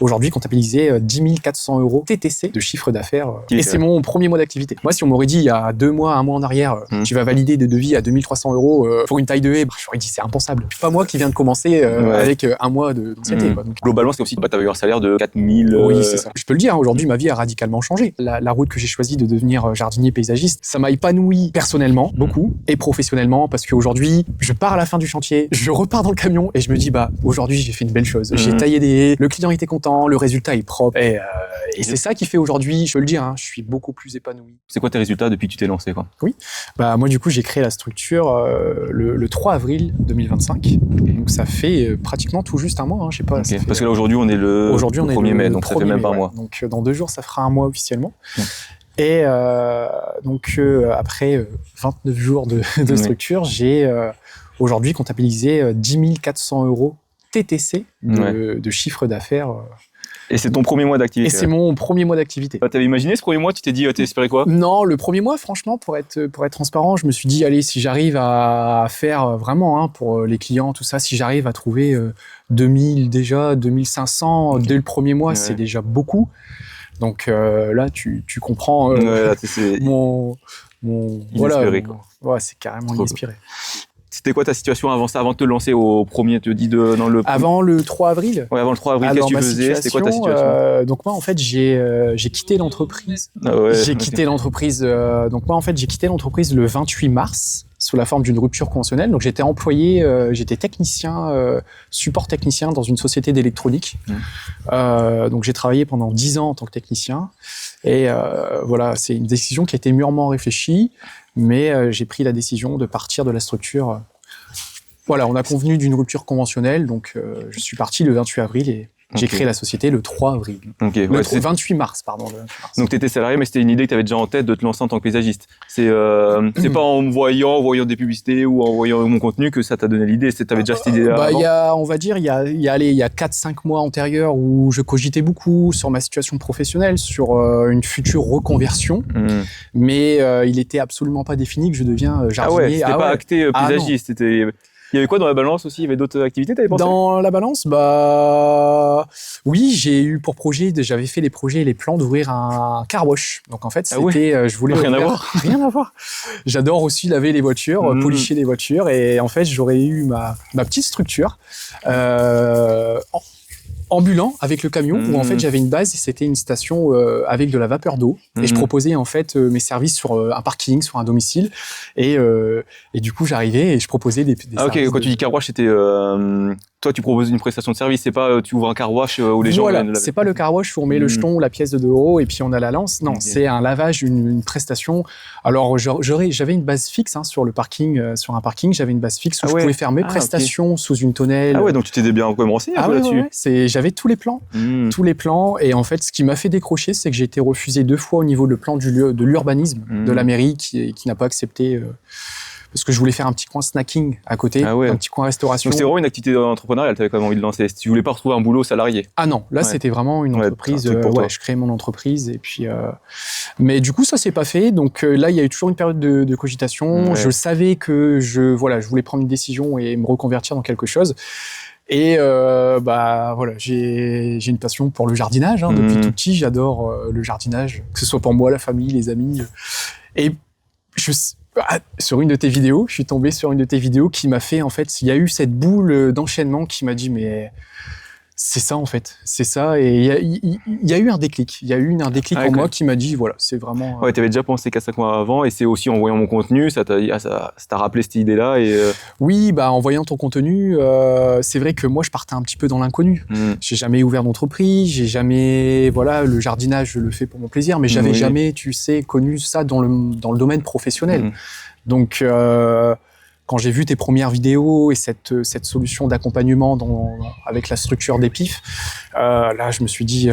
aujourd'hui comptabiliser 10 400 € TTC de chiffre d'affaires. Et c'est mon premier mois d'activité. Moi, si on m'aurait dit il y a 2 mois, 1 mois en arrière, tu vas valider des devis à 2300 € pour une taille de haie, j'aurais dit c'est impensable. C'est pas moi qui viens de commencer avec 1 mois d'ancienneté. Globalement, c'est aussi tu avais eu un salaire de 4000. Oui, c'est ça. Je peux le dire, aujourd'hui, ma vie a radicalement changé. La route que j'ai choisie de devenir jardinier paysagiste, ça m'a épanoui personnellement, beaucoup, et professionnellement, parce qu'aujourd'hui, je pars à la fin du chantier, je repars dans le camion et je me dis, aujourd'hui, j'ai fait une belle chose. J'ai taillé des haies, le client était content, le résultat est propre. Et c'est ça qui fait aujourd'hui, je peux le dire, je suis beaucoup plus épanoui. C'est quoi tes résultats depuis que tu t'es lancé, quoi? Oui. Moi, du coup, j'ai créé la structure le 3 avril 2025. Donc, ça fait pratiquement tout juste un mois. Je sais pas. Okay. Parce que là, aujourd'hui, on est le 1er mai, donc ça fait même pas un mois. Donc, dans 2 jours, ça fera un mois officiellement. Et après 29 jours de structure, j'ai aujourd'hui comptabilisé 10 400 € TTC de chiffre d'affaires. Et c'est ton premier mois d'activité? Et c'est mon premier mois d'activité. T'avais imaginé ce premier mois? Tu t'es dit, t'espérais quoi? Non, le premier mois, franchement, pour être transparent, je me suis dit, allez, si j'arrive à faire vraiment, pour les clients, tout ça, si j'arrive à trouver 2000 déjà, 2500 dès le premier mois, c'est déjà beaucoup. Donc là, tu comprends mon inespéré, quoi. Ouais, c'est carrément inespéré. C'était quoi ta situation avant ça, avant de te lancer au premier, tu dis dans le... Avant le 3 avril? Ouais, avant le 3 avril, qu'est-ce que tu faisais? C'était quoi ta situation? Donc moi, en fait, j'ai quitté l'entreprise. J'ai quitté l'entreprise. Donc moi, en fait, j'ai quitté l'entreprise le 28 mars sous la forme d'une rupture conventionnelle. Donc j'étais employé, j'étais technicien, support technicien dans une société d'électronique. Donc j'ai travaillé pendant 10 ans en tant que technicien. Et voilà, c'est une décision qui a été mûrement réfléchie. Mais j'ai pris la décision de partir de la structure. Voilà, on a convenu d'une rupture conventionnelle, donc je suis parti le 28 avril et j'ai créé la société le 3 avril. Le 28 mars, pardon. Le 28 mars. Donc tu étais salarié, mais c'était une idée que tu avais déjà en tête de te lancer en tant que paysagiste. C'est pas en voyant des publicités ou en voyant mon contenu que ça t'a donné l'idée, tu avais déjà cette idée-là avant? On va dire, il y a 4-5 mois antérieurs où je cogitais beaucoup sur ma situation professionnelle, sur une future reconversion, mais il était absolument pas défini que je deviens jardinier. C'était pas acté paysagiste, Il y avait quoi dans la balance aussi? Il y avait d'autres activités, t'avais pensé? Dans la balance, oui, j'ai eu pour projet, j'avais fait les projets et les plans d'ouvrir un car wash. Donc en fait, c'était, je voulais rien à voir. Rien à voir. J'adore aussi laver les voitures, policher les voitures, et en fait, j'aurais eu ma petite structure ambulant avec le camion où en fait j'avais une base et c'était une station avec de la vapeur d'eau et je proposais en fait mes services sur un parking, sur un domicile et du coup j'arrivais et je proposais des services. Quand tu dis car wash, c'était toi tu proposes une prestation de service, c'est pas tu ouvres un car wash où les gens viennent laver. C'est pas le car wash où on met le jeton, la pièce de 2 € et puis on a la lance. Non, c'est un lavage, une prestation. Alors j'avais une base fixe sur le parking, sur un parking, j'avais une base fixe où je pouvais faire mes prestations sous une tonnelle. Donc tu t'es bien quand même renseigné là-dessus. J'avais tous les plans, et en fait ce qui m'a fait décrocher, c'est que j'ai été refusé 2 fois au niveau de plan de l'urbanisme de la mairie qui n'a pas accepté. Parce que je voulais faire un petit coin snacking à côté, un petit coin restauration. Donc c'est vraiment une activité entrepreneuriale, tu avais quand même envie de lancer. Tu voulais pas retrouver un boulot salarié? Ah non, là c'était vraiment une entreprise. Je créais mon entreprise et puis. Mais du coup ça s'est pas fait. Donc là il y a eu toujours une période de cogitation. Je savais que je voulais prendre une décision et me reconvertir dans quelque chose. Et j'ai une passion pour le jardinage. Depuis tout petit, j'adore le jardinage, que ce soit pour moi, la famille, les amis. Et sur une de tes vidéos, je suis tombé sur une de tes vidéos qui m'a fait, en fait, il y a eu cette boule d'enchaînement qui m'a dit, mais c'est ça, en fait, c'est ça. Et il y a eu un déclic. Il y a eu un déclic en moi qui m'a dit, voilà, c'est vraiment... Ouais, t'avais déjà pensé 4-5 mois avant, et c'est aussi en voyant mon contenu, ça t'a rappelé cette idée-là et... Oui, en voyant ton contenu, c'est vrai que moi, je partais un petit peu dans l'inconnu. J'ai jamais ouvert d'entreprise, j'ai jamais... Voilà, le jardinage, je le fais pour mon plaisir, mais j'avais jamais, tu sais, connu ça dans le domaine professionnel. Donc... quand j'ai vu tes premières vidéos et cette solution d'accompagnement avec la structure d'Epif, là, je me suis dit,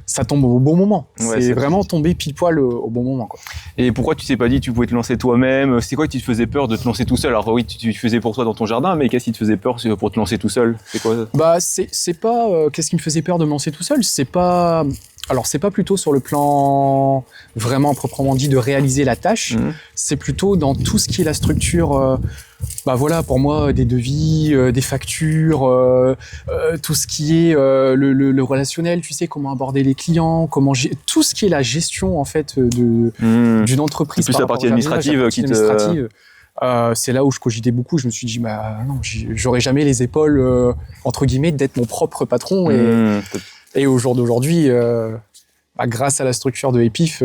ça tombe au bon moment. C'est vraiment tombé pile poil au bon moment, quoi. Et pourquoi tu t'es pas dit tu pouvais te lancer toi-même? C'est quoi qui te faisait peur de te lancer tout seul? Alors oui, tu faisais pour toi dans ton jardin, mais qu'est-ce qui te faisait peur pour te lancer tout seul? C'est quoi? C'est pas qu'est-ce qui me faisait peur de me lancer tout seul? C'est pas... Alors c'est pas plutôt sur le plan vraiment proprement dit de réaliser la tâche, c'est plutôt dans tout ce qui est la structure. Voilà, pour moi, des devis, des factures, tout ce qui est le relationnel, tu sais, comment aborder les clients, tout ce qui est la gestion en fait d'une entreprise. C'est plus la partie administrative qui te... c'est là où je cogitais beaucoup. Je me suis dit, non, j'aurais jamais les épaules entre guillemets d'être mon propre patron. Et au jour d'aujourd'hui, grâce à la structure de Epif,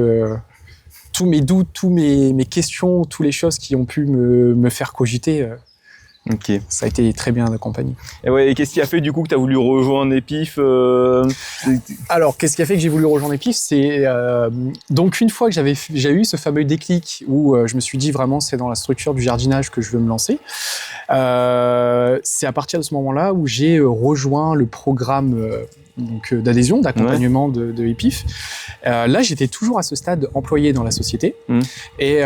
tous mes doutes, tous mes questions, toutes les choses qui ont pu me faire cogiter, ça a été très bien accompagné. Et qu'est-ce qui a fait du coup que tu as voulu rejoindre Epif Alors, qu'est-ce qui a fait que j'ai voulu rejoindre Epif? C'est donc une fois que j'ai eu ce fameux déclic où je me suis dit vraiment c'est dans la structure du jardinage que je veux me lancer. C'est à partir de ce moment-là où j'ai rejoint le programme d'adhésion, d'accompagnement de Epif. Là, j'étais toujours à ce stade employé dans la société. Et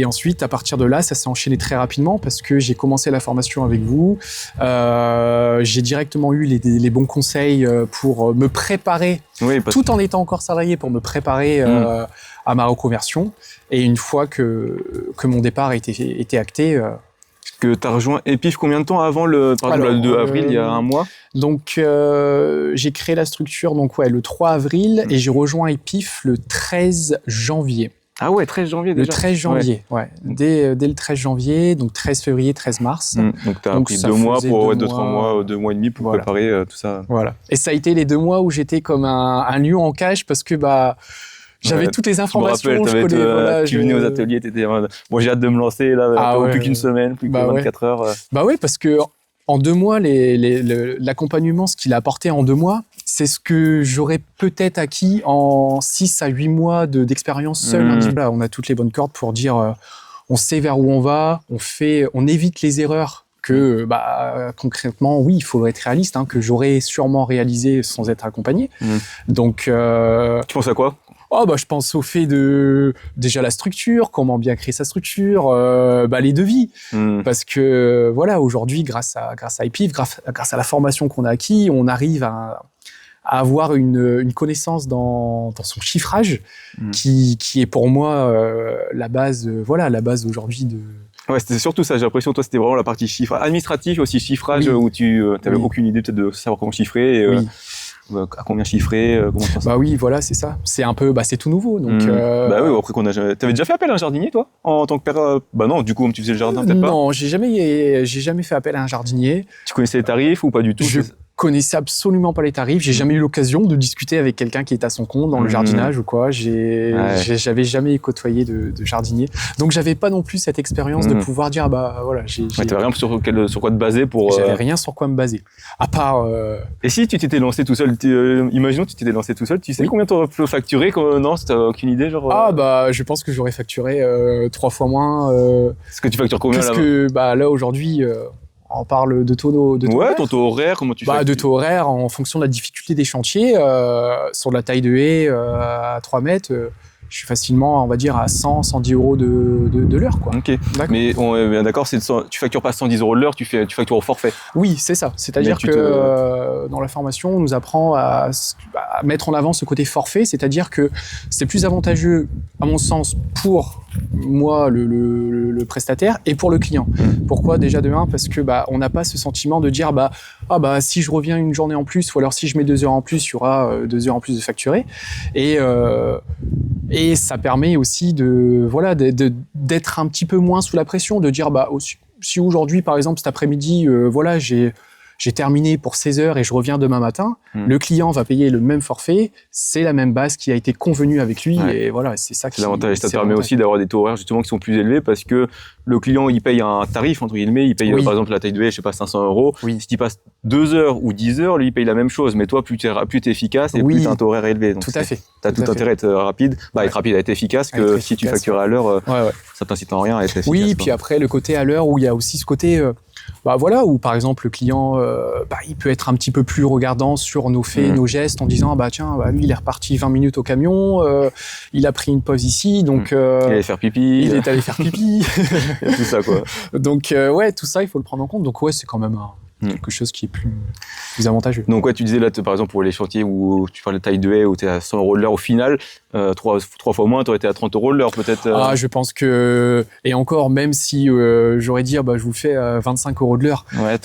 ensuite, à partir de là, ça s'est enchaîné très rapidement parce que j'ai commencé la formation avec vous. J'ai directement eu les bons conseils pour me préparer, tout en étant encore salarié, pour me préparer à ma reconversion. Et une fois que mon départ était acté... que tu as rejoint Epif combien de temps avant le 2 avril, il y a un mois? Donc, j'ai créé la structure le 3 avril et j'ai rejoint Epif le 13 janvier. Ah ouais, 13 janvier déjà. Le 13 janvier, ouais. Dès le 13 janvier, donc 13 février, 13 mars. Donc tu as pris 2 mois pour 2-3 mois, 2 mois et demi pour préparer tout ça. Voilà. Et ça a été les 2 mois où j'étais comme un lion en cage parce que j'avais toutes les informations. Je me rappelle, tu venais aux ateliers, t'étais bon, j'ai hâte de me lancer là, plus qu'une semaine, plus que 24 heures. Oui, parce que en 2 mois, l'accompagnement, ce qu'il a apporté en 2 mois, c'est ce que j'aurais peut-être acquis en 6 à 8 mois d'expérience seule. Là, on a toutes les bonnes cordes pour dire, on sait vers où on va, on évite les erreurs que, concrètement, oui, il faut être réaliste, que j'aurais sûrement réalisé sans être accompagné. Donc, tu penses à quoi? Je pense au fait de déjà la structure, comment bien créer sa structure, les devis, parce que aujourd'hui grâce à Epif, grâce à la formation qu'on a acquis, on arrive à avoir une connaissance dans son chiffrage qui est pour moi la base aujourd'hui de... Ouais, c'était surtout ça. J'ai l'impression toi c'était vraiment la partie chiffrage administratif, aussi chiffrage où tu n'avais aucune idée peut-être de savoir comment chiffrer. À combien chiffrer, comment faire ça? Oui, voilà, c'est ça. C'est un peu, c'est tout nouveau. Donc, après t'avais déjà fait appel à un jardinier, toi, en tant que père? Non, du coup, comme tu faisais le jardin, peut-être pas. Non, j'ai jamais fait appel à un jardinier. Tu connaissais les tarifs ou pas du tout? Je connaissais absolument pas les tarifs. J'ai jamais eu l'occasion de discuter avec quelqu'un qui est à son compte dans le jardinage ou quoi. J'avais jamais côtoyé de jardinier. Donc, j'avais pas non plus cette expérience de pouvoir dire, t'avais rien sur quoi te baser pour... J'avais rien sur quoi me baser. À part... Et si tu t'étais lancé tout seul, imaginons que tu t'étais lancé tout seul, tu sais combien t'aurais pu facturer? Non, t'as aucune idée, genre... je pense que j'aurais facturé 3 fois moins. Est-ce que tu factures combien là? Parce que, là, aujourd'hui... on parle de taux horaire. Ton taux horaire, comment tu fais? De taux horaire en fonction de la difficulté des chantiers. Sur de la taille de haie à 3 mètres, je suis facilement, on va dire, à 110 euros de l'heure, quoi. Ok. Mais on est bien d'accord, tu factures pas 110 euros de l'heure, tu factures au forfait. Oui, c'est ça. C'est-à-dire que dans la formation, on nous apprend à mettre en avant ce côté forfait, c'est-à-dire que c'est plus avantageux, à mon sens, pour moi, le prestataire, et pour le client. Pourquoi? Déjà de 1, parce que on n'a pas ce sentiment de dire si je reviens une journée en plus, ou alors si je mets 2 heures en plus, il y aura 2 heures en plus de facturer. Et ça permet aussi d'être un petit peu moins sous la pression, de dire si aujourd'hui, par exemple, cet après-midi, j'ai terminé pour 16 heures et je reviens demain matin, le client va payer le même forfait, c'est la même base qui a été convenue avec lui, et c'est ça qui... C'est l'avantage, ça permet aussi d'avoir des taux horaires justement qui sont plus élevés parce que le client, il paye un tarif, entre guillemets, il paye par exemple la taille de haie, 500 euros. Si tu passes 2 heures ou 10 heures, lui, il paye la même chose, mais toi, plus t'es efficace et plus t'as un taux horaire élevé. Donc tout à fait. T'as tout intérêt à être rapide, être rapide, à être efficace, que si tu factures à l'heure, ça t'incite en rien à être efficace. Oui, puis après, le côté à l'heure où il y a aussi ce côté... où par exemple le client il peut être un petit peu plus regardant sur nos faits, nos gestes en disant lui il est reparti 20 minutes au camion, il a pris une pause ici, donc il allait faire pipi. Il est allé faire pipi. Il y a tout ça, quoi. Donc tout ça il faut le prendre en compte. Donc c'est quand même quelque chose qui est plus avantageux. Donc, tu disais là, par exemple, pour les chantiers où tu parlais de taille de haie, où tu es à 100 € de l'heure, au final, 3 fois moins, tu aurais été à 30 € de l'heure, peut-être. Je pense que, et encore, même si j'aurais dit, je vous fais 25 € de l'heure. Ouais,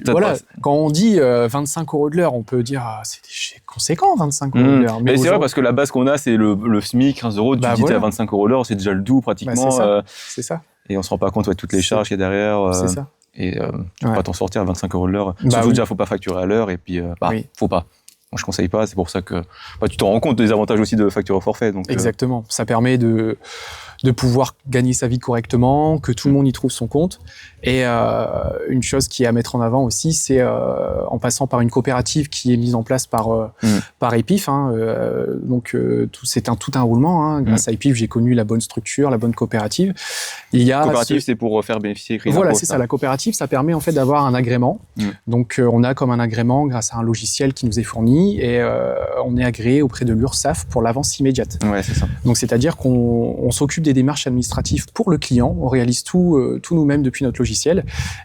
voilà, quand on dit 25 € de l'heure, on peut dire c'est conséquent 25 € de l'heure. Mais c'est vrai parce que la base qu'on a, c'est le SMIC, 15 €. Tu dis t'es à 25 € de l'heure, c'est déjà le double pratiquement. C'est ça. Et on se rend pas compte toutes les charges qu'il y a derrière. C'est ça. Et tu peux pas t'en sortir à 25 € de l'heure. Surtout déjà, faut pas facturer à l'heure et puis faut pas. Moi, je conseille pas. C'est pour ça que tu t'en rends compte des avantages aussi de facture au forfait. Donc, exactement. Ça permet de pouvoir gagner sa vie correctement, que tout le monde y trouve son compte. Et une chose qui est à mettre en avant aussi, c'est en passant par une coopérative qui est mise en place par EPIF. Donc c'est tout un roulement. Grâce à EPIF, j'ai connu la bonne structure, la bonne coopérative. Coopérative, c'est pour faire bénéficier les crédits d'impôt. Voilà, c'est ça. La coopérative, ça permet en fait d'avoir un agrément. Donc on a comme un agrément grâce à un logiciel qui nous est fourni et on est agréé auprès de l'URSSAF pour l'avance immédiate. Ouais, c'est ça. Donc c'est-à-dire qu'on s'occupe des démarches administratives pour le client, on réalise tout nous-mêmes depuis notre logiciel,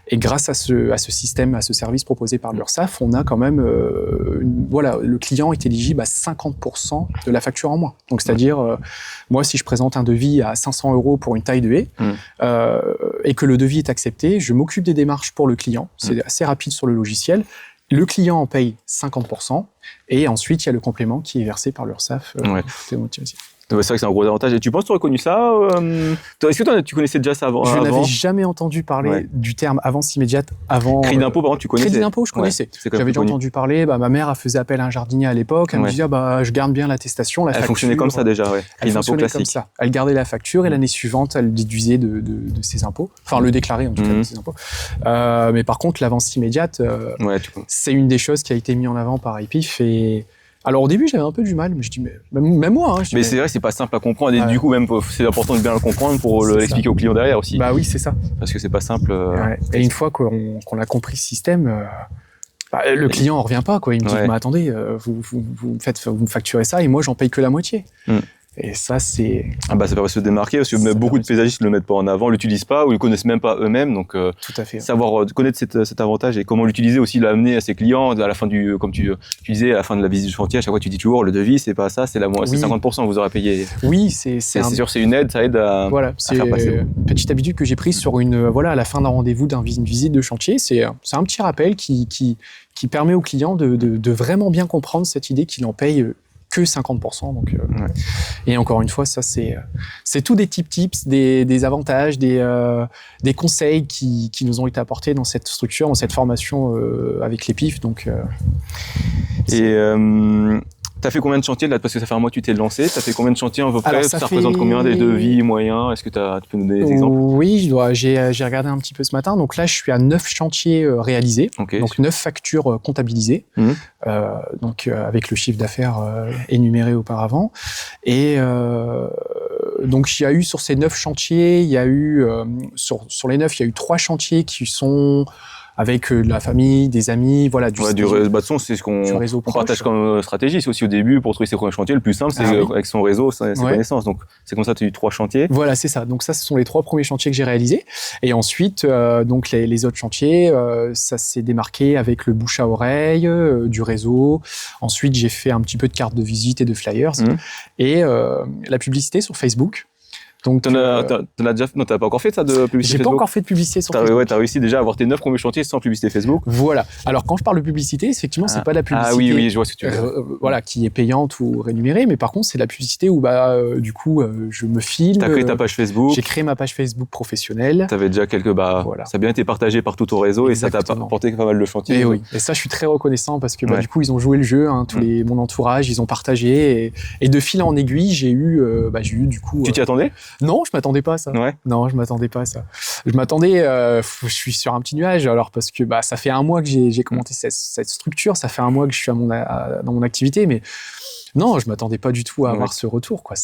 et grâce à ce système, à ce service proposé par l'URSSAF, on a quand même, le client est éligible à 50% de la facture en moins. Donc c'est-à-dire, moi si je présente un devis à 500 € pour une taille de haie, et que le devis est accepté, je m'occupe des démarches pour le client, c'est assez rapide sur le logiciel, le client en paye 50%, et ensuite il y a le complément qui est versé par l'URSSAF. C'est vrai que c'est un gros avantage. Et tu penses que tu aurais connu ça Est-ce que tu connaissais déjà ça avant? Je n'avais jamais entendu parler du terme avance immédiate avant. Crédit d'impôt, par exemple, tu connaissais? Crédit d'impôt, je connaissais. J'avais déjà entendu parler. Ma mère a faisait appel à un jardinier à l'époque. Elle me disait je garde bien l'attestation, la facture. Elle fonctionnait comme ça déjà, Crédit d'impôt classique. Comme ça. Elle gardait la facture et l'année suivante, elle déduisait de ses impôts. Enfin, le déclarait en tout cas de ses impôts. Mais par contre, l'avance immédiate, c'est une des choses qui a été mise en avant par EPIF. Alors au début j'avais un peu du mal, mais je dis même moi. Mais c'est vrai que c'est pas simple à comprendre et du coup même c'est important de bien le comprendre pour l'expliquer au client derrière aussi. Bah oui, c'est ça. Parce que c'est pas simple. Et une fois qu'on a compris ce système, le client en revient pas quoi. Il me dit mais attendez, vous me facturez ça et moi j'en paye que la moitié. Et ça, c'est... ça permet de se démarquer parce que beaucoup de paysagistes ne le mettent pas en avant, l'utilisent pas ou ils connaissent même pas eux-mêmes. Donc, tout à fait. Savoir connaître cet avantage et comment l'utiliser aussi, l'amener à ses clients à la fin comme tu disais, à la fin de la visite du chantier, à chaque fois tu dis toujours, le devis, c'est pas ça, c'est 50% que vous aurez payé. Oui, c'est sûr, c'est une aide, ça aide à faire passer. Une petite habitude que j'ai prise sur à la fin d'un rendez-vous d'une visite de chantier. C'est un petit rappel qui permet au client de vraiment bien comprendre cette idée qu'il en paye que 50%. Donc, et encore une fois, ça c'est tout des tips, des avantages, des conseils qui nous ont été apportés dans cette structure, dans cette formation avec l'EPIF. Donc, t'as fait combien de chantiers là, parce que ça fait un mois que tu t'es lancé? T'as fait combien de chantiers à peu près? Ça représente combien des devis moyens? Est-ce que tu peux nous donner des exemples? Oui, j'ai regardé un petit peu ce matin. Donc là, je suis à 9 chantiers réalisés, donc 9 factures comptabilisées, donc avec le chiffre d'affaires énuméré auparavant. Et donc il y a eu sur ces 9 chantiers, il y a eu sur les 9, il y a eu 3 chantiers qui sont avec de la famille, des amis, voilà. Du réseau, c'est ce qu'on partage comme stratégie. C'est aussi au début, pour trouver ses premiers chantiers, le plus simple, c'est avec son réseau, ses connaissances. Donc, c'est comme ça, tu as eu 3 chantiers. Voilà, c'est ça. Donc ça, ce sont les 3 premiers chantiers que j'ai réalisés. Et ensuite, donc les autres chantiers, ça s'est démarqué avec le bouche à oreille, du réseau. Ensuite, j'ai fait un petit peu de cartes de visite et de flyers. Et la publicité sur Facebook. Donc, t'as déjà fait... Non, t'as pas encore fait ça de publicité Facebook? J'ai pas encore fait de publicité sur Facebook. Ouais, t'as réussi déjà à avoir tes 9 premiers chantiers sans publicité Facebook. Voilà. Alors, quand je parle de publicité, effectivement, c'est pas la publicité. Ah oui, je vois ce que tu veux dire. Voilà, qui est payante ou rémunérée, mais par contre, c'est la publicité où, du coup, je me filme. T'as créé ta page Facebook. J'ai créé ma page Facebook professionnelle. T'avais déjà quelques, voilà. Ça a bien été partagé par tout ton réseau. Exactement. Et ça t'a apporté pas mal de chantiers. Et oui. Et ça, je suis très reconnaissant parce que, du coup, ils ont joué le jeu, mon entourage, ils ont partagé. Et de fil en aiguille, j'ai eu, du coup. Tu t'y attendais? Non, je m'attendais pas à ça. Non, je m'attendais pas à ça. Je m'attendais, je suis sur un petit nuage alors parce que ça fait un mois que j'ai commenté cette structure, ça fait un mois que je suis dans mon activité, mais non, je m'attendais pas du tout à avoir ce retour, quoi.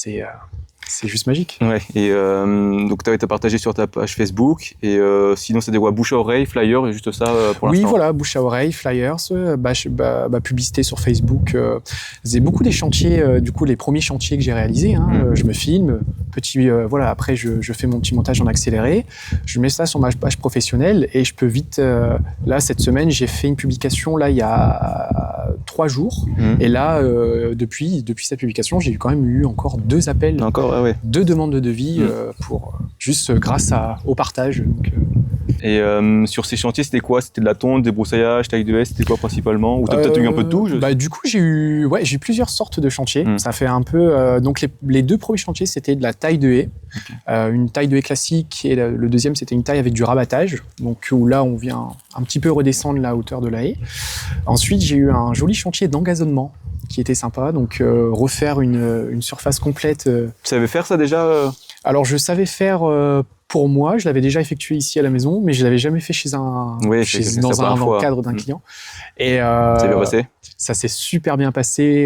c'est juste magique. Ouais. Et donc, tu as été partagé sur ta page Facebook. Et sinon, c'est des bouche à oreille, flyers, et juste ça pour l'instant. Oui, voilà, bouche à oreille, flyers, publicité sur Facebook. C'est beaucoup des chantiers, du coup, les premiers chantiers que j'ai réalisés. Je me filme, après, je fais mon petit montage en accéléré. Je mets ça sur ma page professionnelle et je peux vite. Là, cette semaine, j'ai fait une publication, là, il y a 3 jours. Et là, depuis cette publication, j'ai quand même eu encore 2 appels, 2 demandes de devis juste grâce au partage. Donc, Et sur ces chantiers, c'était quoi? C'était de la tonte, des broussailles, taille de haie, c'était quoi principalement? Ou t'as peut-être eu un peu de tout? Du coup, j'ai eu plusieurs sortes de chantiers. Ça fait un peu. Donc, les 2 premiers chantiers, c'était de la taille de haie. Une taille de haie classique, et le deuxième, c'était une taille avec du rabattage. Donc, où là, on vient un petit peu redescendre la hauteur de la haie. Ensuite, j'ai eu un joli chantier d'engazonnement qui était sympa. Donc, refaire une surface complète. Tu savais faire ça déjà? Alors, je savais faire. Pour moi, je l'avais déjà effectué ici à la maison, mais je l'avais jamais fait dans le cadre d'un client. Et ça s'est bien passé. Ça s'est super bien passé.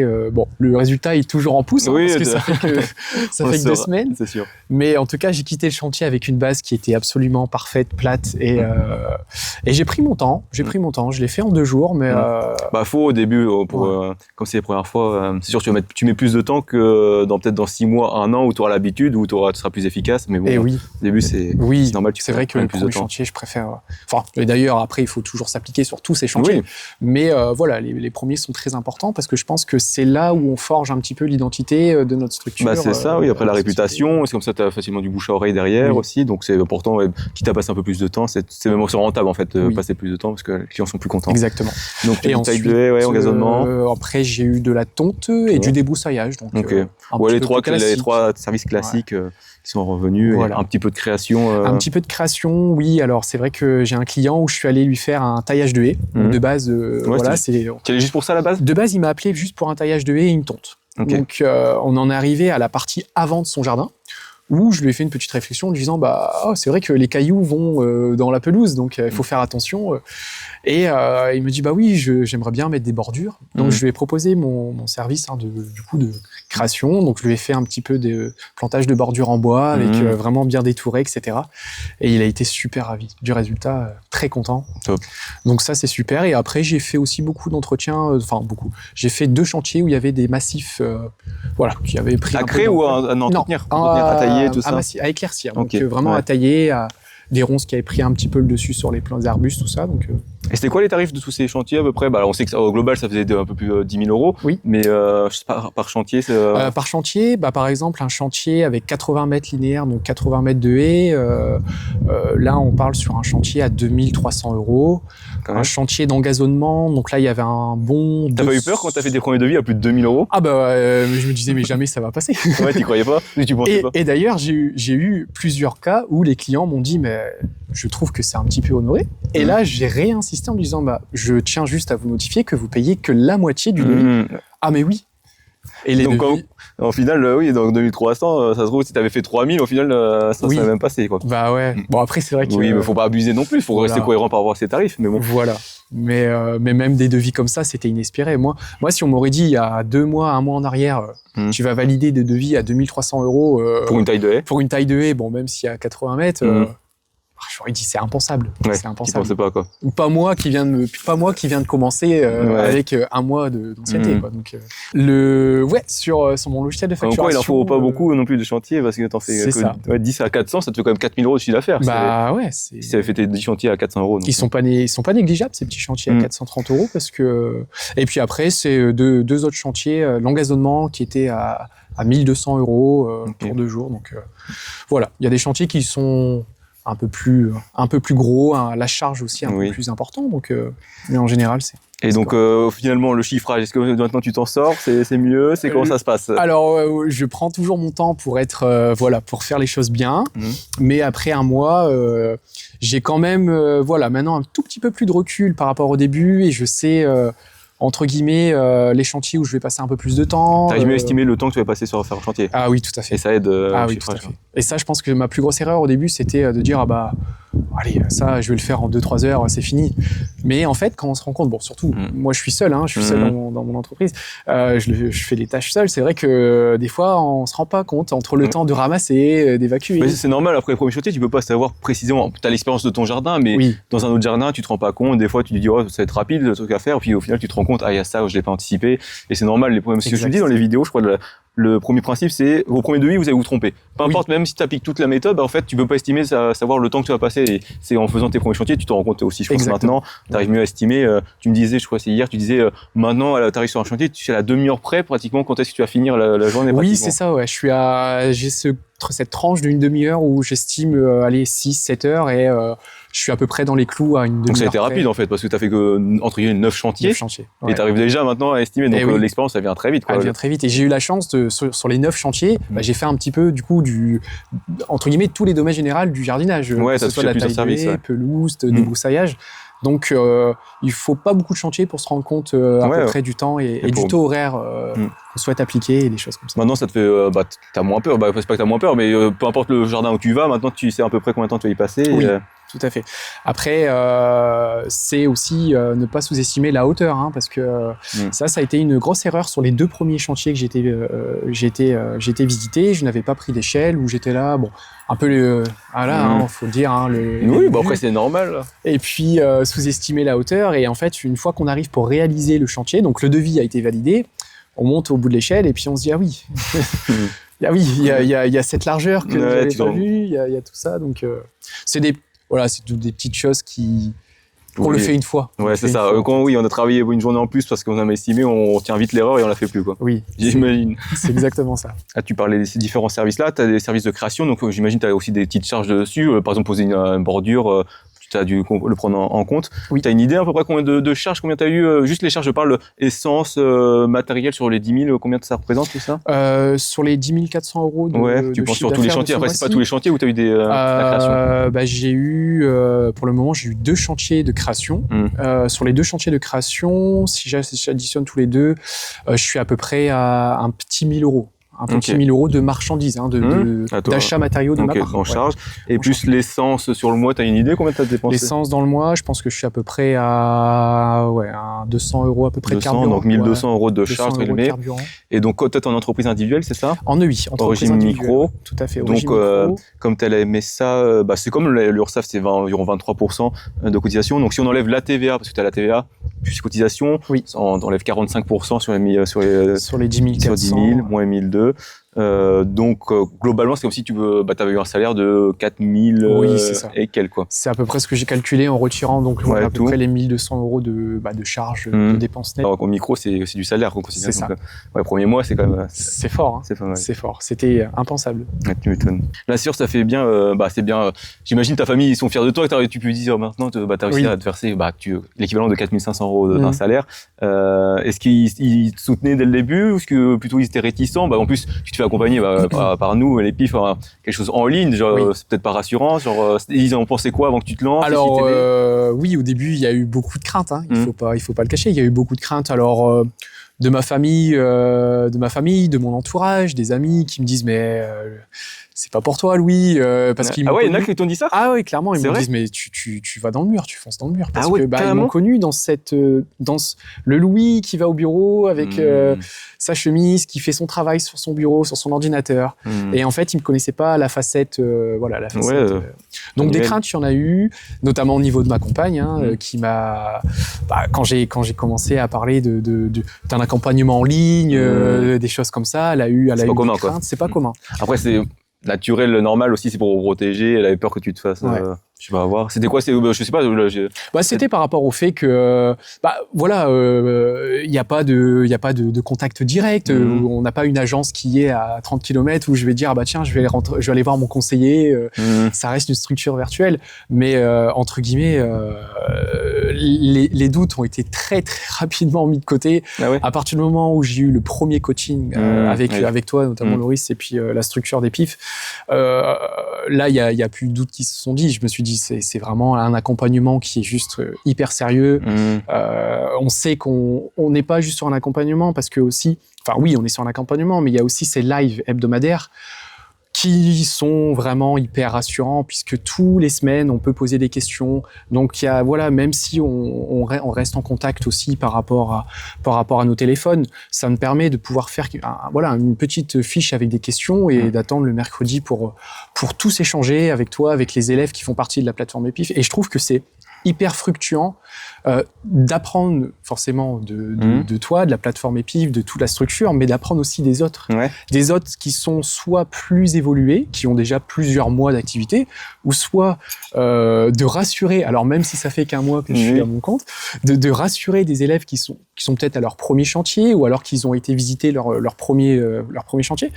Le résultat est toujours en pouce, parce que ça fait que 2 semaines. C'est sûr. Mais en tout cas, j'ai quitté le chantier avec une base qui était absolument parfaite, plate, et j'ai pris mon temps. Je l'ai fait en 2 jours, mais faut au début comme c'est les premières fois. C'est sûr, tu mets plus de temps que dans 6 mois, 1 an où tu auras l'habitude, où tu seras plus efficace. Mais bon, au début, c'est normal. C'est vrai que le premier chantier, je préfère. Et d'ailleurs, après, il faut toujours s'appliquer sur tous ces chantiers. Mais les premiers sont très importants parce que je pense que c'est là où on forge un petit peu l'identité de notre structure. C'est ça, oui. Après, la réputation, c'est comme ça, tu as facilement du bouche à oreille derrière aussi. Donc, c'est important, quitte à passer un peu plus de temps, c'est même aussi rentable, en fait, passer plus de temps parce que les clients sont plus contents. Exactement. Donc, une taille de haie, engazonnement. Après, j'ai eu de la tonte et du débroussaillage. Donc, les 3 services classiques qui sont revenus. Un petit peu de création. Un petit peu de création, oui. Alors, c'est vrai que j'ai un client où je suis allé lui faire un taillage de haie. De base, Tu allais juste pour ça à la base? De base, il m'a appelé juste pour un taillage de haie et une tonte. Donc, on en est arrivé à la partie avant de son jardin, où je lui ai fait une petite réflexion en lui disant c'est vrai que les cailloux vont dans la pelouse, donc il faut faire attention. Et il me dit oui, j'aimerais bien mettre des bordures. Donc je lui ai proposé mon service de création. Donc je lui ai fait un petit peu de plantage de bordures en bois avec vraiment bien détouré, etc. Et il a été super ravi du résultat, très content. Top. Donc ça c'est super. Et après j'ai fait aussi beaucoup d'entretiens, beaucoup. J'ai fait 2 chantiers où il y avait des massifs, qui avaient pris à créer ou à entretenir, à tailler, tout ça. À éclaircir. Donc vraiment à tailler, des ronces qui avaient pris un petit peu le dessus sur les plants arbustes, tout ça. Donc, Et c'était quoi les tarifs de tous ces chantiers à peu près? On sait qu'au global, ça faisait un peu plus de 10 000 €. Oui. Mais par chantier, c'est... Par chantier, par exemple, un chantier avec 80 mètres linéaires, donc 80 mètres de haie, là, on parle sur un chantier à 2 300 €. Un chantier d'engazonnement, donc là, il y avait un bon... T'as pas eu peur quand t'as fait des premiers devis à plus de 2 000 €? Je me disais, mais jamais ça va passer. Ouais, t'y croyais pas? Tu pensais pas? Et d'ailleurs, j'ai eu plusieurs cas où les clients m'ont dit, mais je trouve que c'est un petit peu honoré. Et là, j'ai réinsisté en me disant, je tiens juste à vous notifier que vous payez que la moitié du devis. Ah, mais oui. Et donc, au final, donc 2300, ça se trouve, si t'avais fait 3000, au final, ça serait même passé, quoi. Bon, après, c'est vrai que... Oui, mais faut pas abuser non plus, faut rester cohérent par rapport à ses tarifs, mais bon. Voilà. Mais même des devis comme ça, c'était inespéré. Moi, si on m'aurait dit il y a 2 mois, 1 mois en arrière, tu vas valider des devis à 2 300 €. Pour une taille de haie? Pour une taille de haie, même s'il y a 80 mètres... j'aurais dit c'est impensable. C'est impensable. Tu pensais pas, quoi. Pas moi qui viens de commencer avec 1 mois d'ancienneté, quoi. Donc sur mon logiciel de facturation. Il en faut pas beaucoup non plus de chantier parce que t'en fais que 10 à 400, ça te fait quand même 4 000 € de chiffre d'affaires. Si t'avais fait tes 10 chantiers à 400 €. Ils sont pas négligeables, ces petits chantiers à 430 € parce que. Et puis après, c'est deux autres chantiers, l'engazonnement qui était à 1 200 € pour 2 jours. Donc voilà, il y a des chantiers qui sont un peu plus gros, la charge aussi un peu plus important. Donc, mais en général, c'est. Et donc finalement le chiffrage, est-ce que maintenant tu t'en sors, c'est mieux, c'est comment ça se passe? Alors je prends toujours mon temps pour être pour faire les choses bien, mais après 1 mois, j'ai quand même maintenant un tout petit peu plus de recul par rapport au début et je sais entre guillemets les chantiers où je vais passer un peu plus de temps. T'as mieux estimé le temps que tu vas passer sur faire un chantier? Ah oui, tout à fait. Et ça aide oui, tout à fait. Et ça, je pense que ma plus grosse erreur au début, c'était de dire allez, ça, je vais le faire en 2-3 heures, c'est fini. Mais en fait, quand on se rend compte, bon, surtout, moi, je suis seul, dans mon entreprise, je fais les tâches seul. C'est vrai que des fois, on se rend pas compte entre le temps de ramasser, d'évacuer. Mais c'est normal, après le premier chantier, tu peux pas savoir précisément. Tu as l'expérience de ton jardin, mais dans un autre jardin, tu te rends pas compte. Des fois, tu te dis, oh, ça va être rapide, le truc à faire. Puis au final, tu te rends compte, ah, il y a ça, je l'ai pas anticipé. Et c'est normal, les problèmes. Ce que je dis dans les vidéos, je crois, le premier principe, c'est vos premiers devis, vous allez vous tromper. Peu importe, même si tu appliques toute la méthode, en fait, tu peux pas estimer, savoir le temps que tu vas passer. Et c'est en faisant tes premiers chantiers, tu te rends compte aussi. Je pense maintenant, tu arrives mieux à estimer. Tu me disais, je crois c'est hier, tu disais, maintenant, tu arrives sur un chantier, tu sais à la demi-heure près, pratiquement, quand est-ce que tu vas finir la journée. Oui, c'est ça, ouais. J'ai cette tranche d'une demi-heure où j'estime, 6-7 heures et je suis à peu près dans les clous à une demi-heure. Donc ça a été rapide en fait, parce que tu as fait que, entre guillemets, 9 chantiers. 9 chantiers. Ouais. Et tu arrives déjà maintenant à estimer. Donc l'expérience, elle vient très vite. Quoi. Elle vient très vite. Et j'ai eu la chance sur les 9 chantiers, j'ai fait un petit peu, du coup, entre guillemets, tous les domaines généraux du jardinage. Ouais, que ce soit la taille, pelouse, débroussaillage. Donc, il faut pas beaucoup de chantiers pour se rendre compte à peu près du temps et du taux horaire qu'on souhaite appliquer et des choses comme ça. Maintenant, ça te fait, t'as moins peur. C'est pas que t'as moins peur, mais peu importe le jardin où tu vas, maintenant tu sais à peu près combien de temps tu vas y passer. Oui. Tout à fait. Après, c'est aussi ne pas sous-estimer la hauteur, parce que ça a été une grosse erreur sur les 2 premiers chantiers que j'ai été visiter. Je n'avais pas pris d'échelle, où j'étais là, bon, un peu faut le dire. Oui, après c'est normal. Là. Et puis sous-estimer la hauteur. Et en fait, une fois qu'on arrive pour réaliser le chantier, donc le devis a été validé, on monte au bout de l'échelle et puis on se dit ah oui. Il y a cette largeur que j'avais pas vue, il y a tout ça. Donc c'est toutes des petites choses qu'on le fait une fois. Ouais, c'est ça. Quand on a travaillé une journée en plus parce qu'on a estimé, on tient vite l'erreur et on la fait plus, quoi. Oui. J'imagine. C'est exactement ça. Ah, tu parlais de ces différents services-là, tu as des services de création, donc j'imagine tu as aussi des petites charges dessus. Par exemple, poser une bordure, tu as dû le prendre en compte. Oui. Tu as une idée à peu près combien de charges, combien tu as eu juste les charges, je parle essence, matériel sur les 10 000, combien ça représente tout ça sur les 10 400 euros tu penses sur tous les chantiers. Après, c'est pas tous les chantiers où tu as eu la création. J'ai eu, pour le moment, j'ai eu 2 chantiers de création. Sur les 2 chantiers de création, si j'additionne tous les 2, je suis à peu près à un petit 1 000 euros. Un petit 1 000 euros de marchandises, d'achat matériaux de ma part. En charge. Et plus l'essence sur le mois, tu as une idée combien tu as dépensé? L'essence dans le mois, je pense que je suis à peu près à 200 euros à peu près de carburant. Donc 1 200 euros de charge élevée. Et donc, toi, tu es en entreprise individuelle, c'est ça? En EI, entreprise micro. Tout à fait. Donc, comme tu as aimé ça, c'est comme l'URSSAF, c'est environ 23% de cotisation. Donc, si on enlève la TVA, parce que tu as la TVA, plus cotisation, on enlève 45% sur les 10 000, moins 1 200. Donc globalement c'est comme si tu avais eu un salaire de 4 000 et quelques, quoi. C'est à peu près ce que j'ai calculé en retirant donc à peu près les 1 200 euros de charges de dépenses nettes. Alors qu'au micro c'est du salaire qu'on considère. C'est ça. Premier mois c'est quand même c'est fort. C'est pas mal. C'est fort. C'était impensable. Tu m'étonnes. Là sûr ça fait bien. C'est bien. J'imagine ta famille ils sont fiers de toi. Tu peux dire maintenant t'as réussi à te verser l'équivalent de 4 500 euros d'un salaire. Est-ce qu'ils te soutenaient dès le début ou est-ce que plutôt ils étaient réticents? En plus tu te fais accompagner par nous les PIF, quelque chose en ligne, c'est peut-être pas rassurant, ils en pensaient quoi avant que tu te lances? Alors oui, au début il y a eu beaucoup de craintes, il faut pas le cacher, il y a eu beaucoup de craintes. Alors de ma famille, de mon entourage, des amis qui me disent mais c'est pas pour toi, Louis, parce qu'ils il y en a qui t'ont dit ça? Ah oui, clairement, ils me disent mais tu vas dans le mur, tu fonces dans le mur, parce que ils m'ont connu dans le Louis qui va au bureau avec sa chemise, qui fait son travail sur son bureau, sur son ordinateur, et en fait ils me connaissaient pas la facette, donc des craintes, il y en a eu, notamment au niveau de ma compagne, qui m'a, quand j'ai commencé à parler d'un accompagnement en ligne, des choses comme ça, elle a eu des craintes, c'est pas commun. Après c'est naturel, normal aussi, c'est pour vous protéger. Elle avait peur que tu te fasses. Je vais voir. C'était quoi? Je sais pas. C'était par rapport au fait que, il y a pas de contact direct. On n'a pas une agence qui est à 30 km où je vais dire tiens, je vais aller voir mon conseiller. Ça reste une structure virtuelle, mais entre guillemets, les doutes ont été très très rapidement mis de côté. À partir du moment où j'ai eu le premier coaching avec toi, notamment Loris, et puis la structure des PIF, là il y a plus de doutes qui se sont dit. Je me suis dit c'est vraiment un accompagnement qui est juste hyper sérieux. On sait qu'on n'est pas juste sur un accompagnement parce que aussi, on est sur un accompagnement, mais il y a aussi ces lives hebdomadaires qui sont vraiment hyper rassurants puisque tous les semaines on peut poser des questions. Donc il y a même si on reste en contact aussi par rapport à nos téléphones, ça me permet de pouvoir faire une petite fiche avec des questions et d'attendre le mercredi pour tous échanger avec toi, avec les élèves qui font partie de la plateforme EPIF. Et je trouve que c'est hyper fructueux d'apprendre forcément de toi, de la plateforme EPIF, de toute la structure, mais d'apprendre aussi des autres. Des autres qui sont soit plus évolués, qui ont déjà plusieurs mois d'activité, ou soit de rassurer, alors même si ça fait qu'un mois que je suis à mon compte, de rassurer des élèves qui sont peut-être à leur premier chantier, ou alors qu'ils ont été visiter leur premier chantier.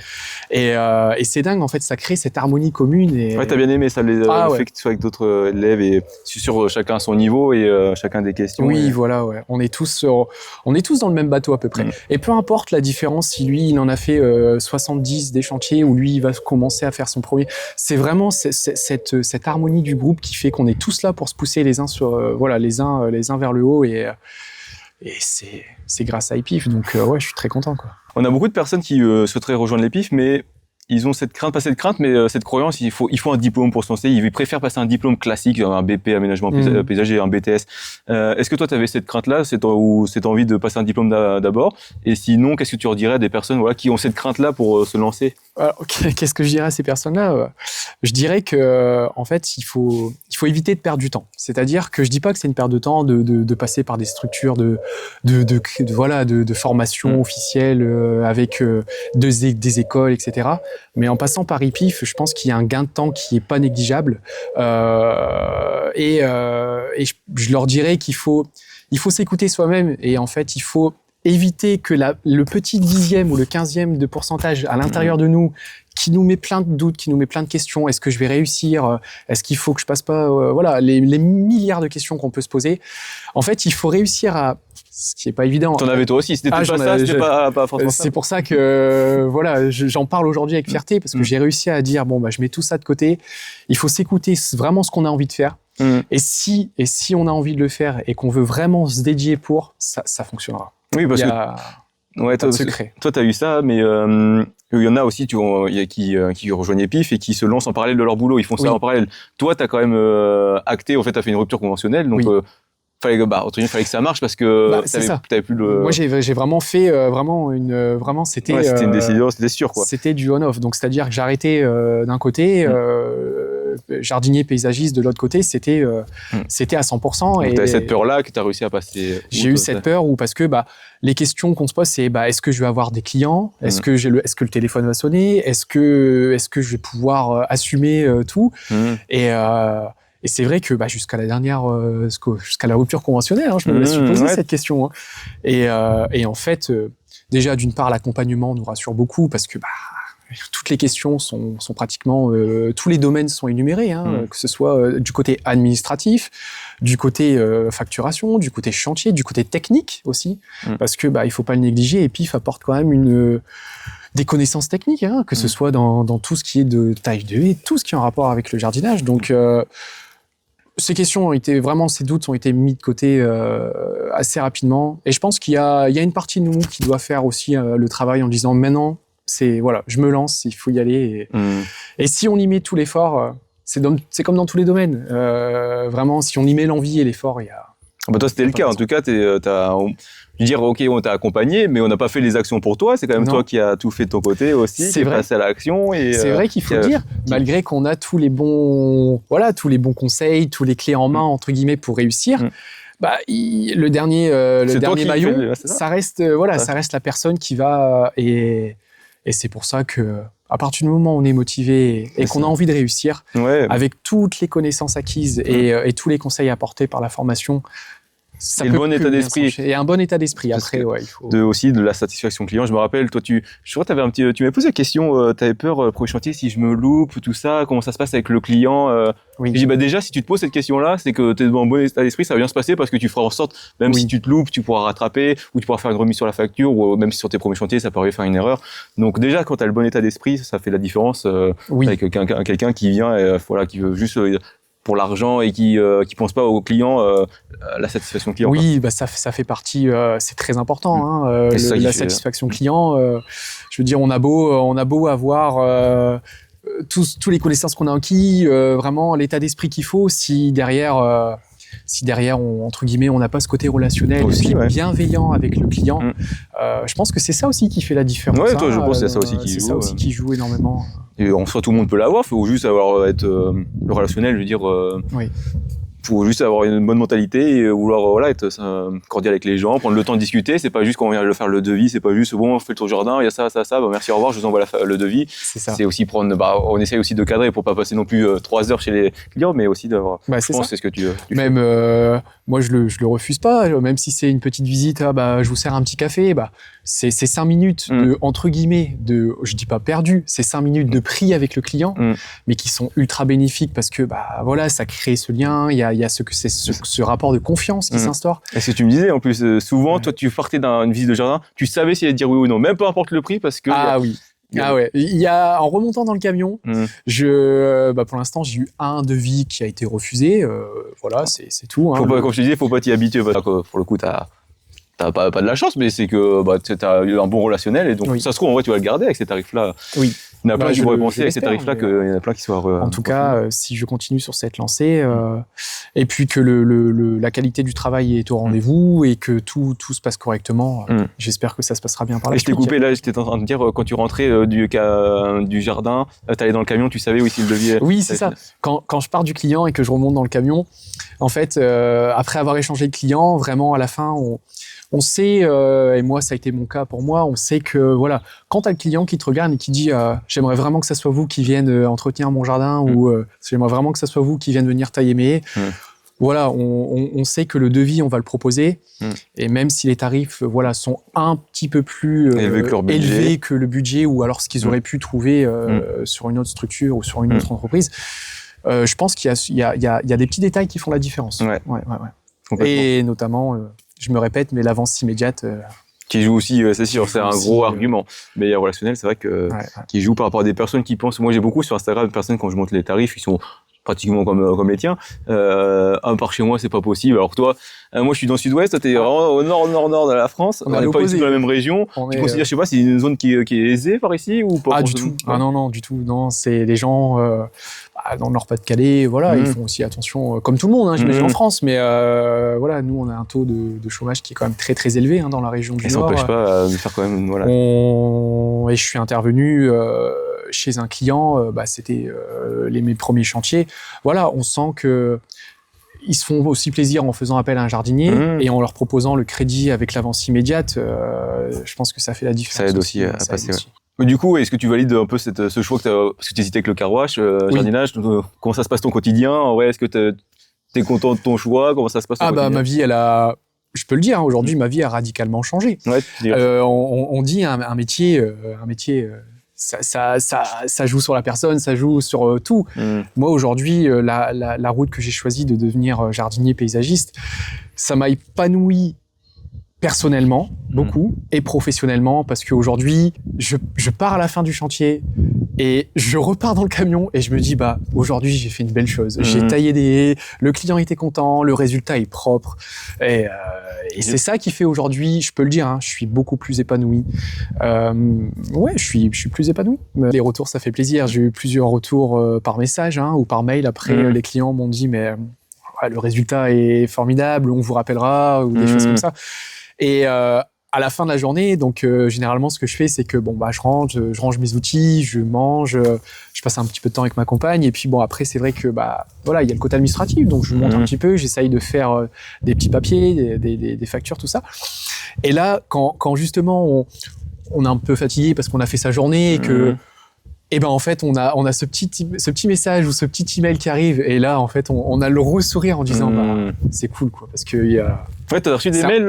Et c'est dingue, en fait, ça crée cette harmonie commune. Ouais, t'as bien aimé ça, le fait que tu sois avec d'autres élèves et sur chacun à son niveau et chacun des questions. Oui, voilà, ouais. On est tous dans le même bateau à peu près. Et peu importe la différence, si lui, il en a fait 70 des chantiers ou lui, il va commencer à faire son premier. C'est vraiment cette harmonie du groupe qui fait qu'on est tous là pour se pousser les uns les uns vers le haut et c'est grâce à EPIF. Donc, je suis très content, quoi. On a beaucoup de personnes qui souhaiteraient rejoindre l'EPIF, mais ils ont cette crainte, cette croyance, il faut un diplôme pour se lancer. Ils préfèrent passer un diplôme classique, un BP, aménagement paysager, un BTS. Est-ce que toi, tu avais cette crainte-là, ou cette envie de passer un diplôme d'abord? Et sinon, qu'est-ce que tu leur dirais à des personnes qui ont cette crainte-là pour se lancer? Alors, qu'est-ce que je dirais à ces personnes-là? Je dirais que, en fait, il faut éviter de perdre du temps. C'est-à-dire que je dis pas que c'est une perte de temps de passer par des structures de formation officielle avec des écoles, etc. Mais en passant par EPIF, je pense qu'il y a un gain de temps qui est pas négligeable. Et je leur dirais qu'il faut s'écouter soi-même et en fait, il faut éviter que le petit 10e ou le 15e de pourcentage à l'intérieur de nous qui nous met plein de doutes, qui nous met plein de questions. Est-ce que je vais réussir? Est-ce qu'il faut que je passe pas? Les milliards de questions qu'on peut se poser. En fait, il faut réussir à... Ce qui est pas évident. T'en avais toi aussi, c'était pas ça, c'était pas forcément ça. C'est pour ça que j'en parle aujourd'hui avec fierté parce que j'ai réussi à dire je mets tout ça de côté. Il faut s'écouter vraiment ce qu'on a envie de faire. Et si on a envie de le faire et qu'on veut vraiment se dédier pour, ça fonctionnera. Oui, parce que toi, t'as eu ça, mais il y en a aussi qui rejoignent EPIF et qui se lancent en parallèle de leur boulot. Ils font ça en parallèle. Toi, t'as quand même acté, en fait, t'as fait une rupture conventionnelle, donc fallait que ça marche parce que t'avais plus le... Moi, j'ai vraiment fait c'était... c'était une décision, c'était sûr, quoi. C'était du on-off. Donc, c'est-à-dire que j'arrêtais d'un côté, jardinier paysagiste de l'autre côté, c'était à 100%. Donc, t'avais cette peur-là que t'as réussi à passer... J'ai eu cette peur parce que les questions qu'on se pose, c'est est-ce que je vais avoir des clients? Est-ce que est-ce que le téléphone va sonner? Est-ce que je vais pouvoir assumer tout? Et c'est vrai que jusqu'à la rupture conventionnelle, je me suis posé cette question. Hein. Et en fait, déjà d'une part, l'accompagnement nous rassure beaucoup parce que toutes les questions sont pratiquement, tous les domaines sont énumérés, que ce soit du côté administratif, du côté facturation, du côté chantier, du côté technique aussi, parce que il faut pas le négliger. Et PIF apporte quand même des connaissances techniques, que ce soit dans tout ce qui est de taille 2 et tout ce qui est en rapport avec le jardinage. Donc ces doutes ont été mis de côté assez rapidement. Et je pense qu'il y a une partie de nous qui doit faire aussi le travail en disant maintenant, je me lance, il faut y aller. Et si on y met tout l'effort, c'est comme dans tous les domaines. Vraiment, si on y met l'envie et l'effort, il y a... toi, c'était le cas. En tout cas, on t'a accompagné, mais on n'a pas fait les actions pour toi. C'est quand même toi qui as tout fait de ton côté aussi. C'est vrai. Passé à l'action. C'est vrai qu'il faut le dire. Malgré qu'on a tous les bons conseils, tous les clés en main, entre guillemets, pour réussir. Le dernier maillon, ça reste la personne qui va, et c'est pour ça que, à partir du moment où on est motivé et qu'on a envie de réussir, avec toutes les connaissances acquises et tous les conseils apportés par la formation, ça peut le bon état d'esprit. Et un bon état d'esprit. Après, il faut... aussi de la satisfaction client. Je me rappelle, toi, je crois que tu m'avais posé la question, t'avais peur, premier chantier, si je me loupe, tout ça, comment ça se passe avec le client? Oui. Je dis, déjà, si tu te poses cette question-là, c'est que t'es dans un bon état d'esprit, ça va bien se passer parce que tu feras en sorte, même si tu te loupes, tu pourras rattraper, ou tu pourras faire une remise sur la facture, ou même si sur tes premiers chantiers, ça peut arriver à faire une erreur. Donc, déjà, quand t'as le bon état d'esprit, ça fait la différence, avec quelqu'un qui vient et, qui veut juste, pour l'argent et qui pense pas au client, la satisfaction client. Oui, ça fait partie, c'est très important, la satisfaction client. Je veux dire, on a beau avoir tous les connaissances qu'on a acquis, vraiment l'état d'esprit qu'il faut, si derrière, entre guillemets, on n'a pas ce côté relationnel aussi, bienveillant avec le client. Je pense que c'est ça aussi qui fait la différence. Ouais, toi, je pense que c'est ça aussi qui joue. C'est ça aussi qui joue énormément. Et en soi, tout le monde peut l'avoir. Il faut juste être le relationnel, je veux dire. Oui. Faut juste avoir une bonne mentalité et vouloir être cordial avec les gens, prendre le temps de discuter. C'est pas juste quand on vient de faire le devis, c'est pas juste bon, on fait le tour du jardin, il y a ça, merci, au revoir, je vous envoie le devis. C'est ça. C'est aussi on essaye aussi de cadrer pour pas passer non plus 3 heures chez les clients, mais aussi d'avoir. Je pense c'est ce que tu même moi je le refuse pas, même si c'est une petite visite, je vous sers un petit café, c'est 5 minutes de, entre guillemets, je dis pas perdu, c'est 5 minutes de prix avec le client, mais qui sont ultra bénéfiques parce que ça crée ce lien, il y a ce rapport de confiance qui s'instaure. Et ce que tu me disais en plus, souvent toi tu partais d'une visite de jardin, tu savais s'il allait dire oui ou non, même peu importe le prix parce que oui. Il y a, en remontant dans le camion, pour l'instant, j'ai eu un devis qui a été refusé. C'est tout. Comme je te disais, faut pas t'y habituer parce que pour le coup, t'as pas de la chance, mais c'est que t'as eu un bon relationnel et donc ça se trouve en vrai tu vas le garder avec ces tarifs-là. Oui. Il y en a plein qui pourraient penser avec ces tarifs-là qu'il y en a plein qui soient. En tout cas, si je continue sur cette lancée, et puis que la qualité du travail est au rendez-vous et que tout se passe correctement, j'espère que ça se passera bien par la suite. Et je t'ai coupé là, j'étais en train de dire quand tu rentrais du jardin, t'allais dans le camion, tu savais où il devait. Oui, c'est ça. Quand je pars du client et que je remonte dans le camion, en fait, après avoir échangé le client, vraiment à la fin, on sait, et moi ça a été mon cas pour moi, on sait que quand t'as le client qui te regarde et qui dit j'aimerais vraiment que ça soit vous qui vienne entretenir mon jardin ou j'aimerais vraiment que ça soit vous qui vienne venir tailler mes haies, on sait que le devis on va le proposer et même si les tarifs sont un petit peu plus élevés que le budget ou alors ce qu'ils auraient pu trouver sur une autre structure ou sur une autre entreprise, je pense qu'il y a des petits détails qui font la différence. Ouais. Et notamment je me répète, mais l'avance immédiate. Qui joue aussi, c'est sûr, c'est un gros argument. Mais relationnel, c'est vrai que qui joue par rapport à des personnes qui pensent. Moi, j'ai beaucoup sur Instagram de personnes quand je monte les tarifs, ils sont pratiquement comme les tiens. Par chez moi, c'est pas possible. Alors que toi, moi, je suis dans le sud-ouest, toi, t'es vraiment au nord de la France. On n'est pas du tout dans la même région. Tu considères, je sais pas, c'est une zone qui est aisée par ici ou pas? Du tout. Non, du tout. Non, c'est les gens. Dans le Nord-Pas-de-Calais, ils font aussi attention, comme tout le monde, j'imagine en France, mais nous, on a un taux de chômage qui est quand même très très élevé dans la région du Nord. Ça n'empêche pas de faire quand même, Et je suis intervenu chez un client, c'était mes premiers chantiers. On sent que ils se font aussi plaisir en faisant appel à un jardinier et en leur proposant le crédit avec l'avance immédiate. Je pense que ça fait la différence. Ça aide aussi à passer. Du coup, est-ce que tu valides un peu ce choix parce que tu hésitais avec le car wash, jardinage, comment ça se passe ton quotidien? En vrai, est-ce que t'es content de ton choix? Comment ça se passe ton quotidien? Ma vie, je peux le dire, aujourd'hui, ma vie a radicalement changé. On dit un métier, ça joue sur la personne, ça joue sur tout. Moi, aujourd'hui, la route que j'ai choisie de devenir jardinier paysagiste, ça m'a épanoui personnellement, beaucoup, et professionnellement, parce qu'aujourd'hui, je pars à la fin du chantier et je repars dans le camion et je me dis, aujourd'hui, j'ai fait une belle chose. J'ai taillé des haies, le client était content, le résultat est propre. Et c'est ça qui fait aujourd'hui, je peux le dire, je suis beaucoup plus épanoui. Je suis plus épanoui. Les retours, ça fait plaisir. J'ai eu plusieurs retours par message ou par mail. Après, les clients m'ont dit, mais le résultat est formidable, on vous rappellera, ou des choses comme ça. Et à la fin de la journée, donc généralement ce que je fais, c'est que je range mes outils, je mange, je passe un petit peu de temps avec ma compagne, et puis après c'est vrai que il y a le côté administratif, donc je monte un petit peu, j'essaye de faire des petits papiers, des factures, tout ça. Et là, quand justement on est un peu fatigué parce qu'on a fait sa journée et que en fait on a ce petit message ou ce petit email qui arrive, et là en fait on a le gros sourire en disant c'est cool quoi, parce que il y a. En fait, t'as reçu des mails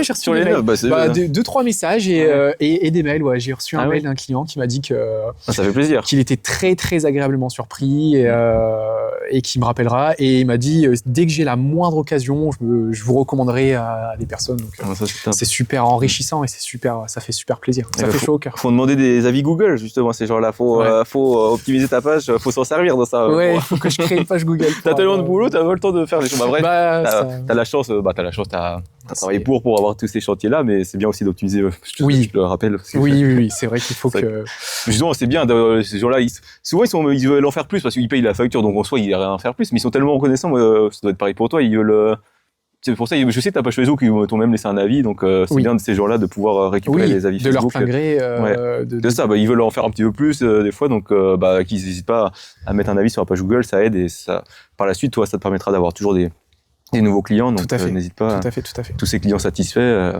j'ai reçu des mails. 2-3 messages et des mails. J'ai reçu un mail d'un client qui m'a dit que ça fait plaisir, qu'il était très très agréablement surpris et qui me rappellera. Et il m'a dit dès que j'ai la moindre occasion, je vous recommanderai à des personnes. Donc c'est super enrichissant et ça fait super plaisir. Ça fait chaud au cœur. Faut demander des avis Google justement. Ces gens-là, faut optimiser ta page, faut s'en servir dans ça. Il faut que je crée une page Google. T'as tellement de boulot, t'as pas le temps de faire les choses. Bref, t'as la chance, t'as travaillé pour avoir tous ces chantiers-là, mais c'est bien aussi d'optimiser. Je le rappelle. Oui, c'est vrai qu'il faut que. Justement, c'est bien. Ces gens-là, souvent ils veulent en faire plus parce qu'ils payent la facture, donc en soi ils n'ont rien à faire plus. Mais ils sont tellement reconnaissants. Ça doit être pareil pour toi. Ils veulent. C'est pour ça, je sais que t'as pas choisi qui t'ont même laissé un avis, donc c'est bien de ces gens-là de pouvoir récupérer les avis de Facebook. Leur plein gré. C'est ça, ils veulent en faire un petit peu plus des fois, donc qu'ils n'hésitent pas à mettre un avis sur la page Google, ça aide et ça, par la suite, toi, ça te permettra d'avoir toujours des nouveaux clients, donc n'hésite pas. Tout à fait. Tous ces clients satisfaits.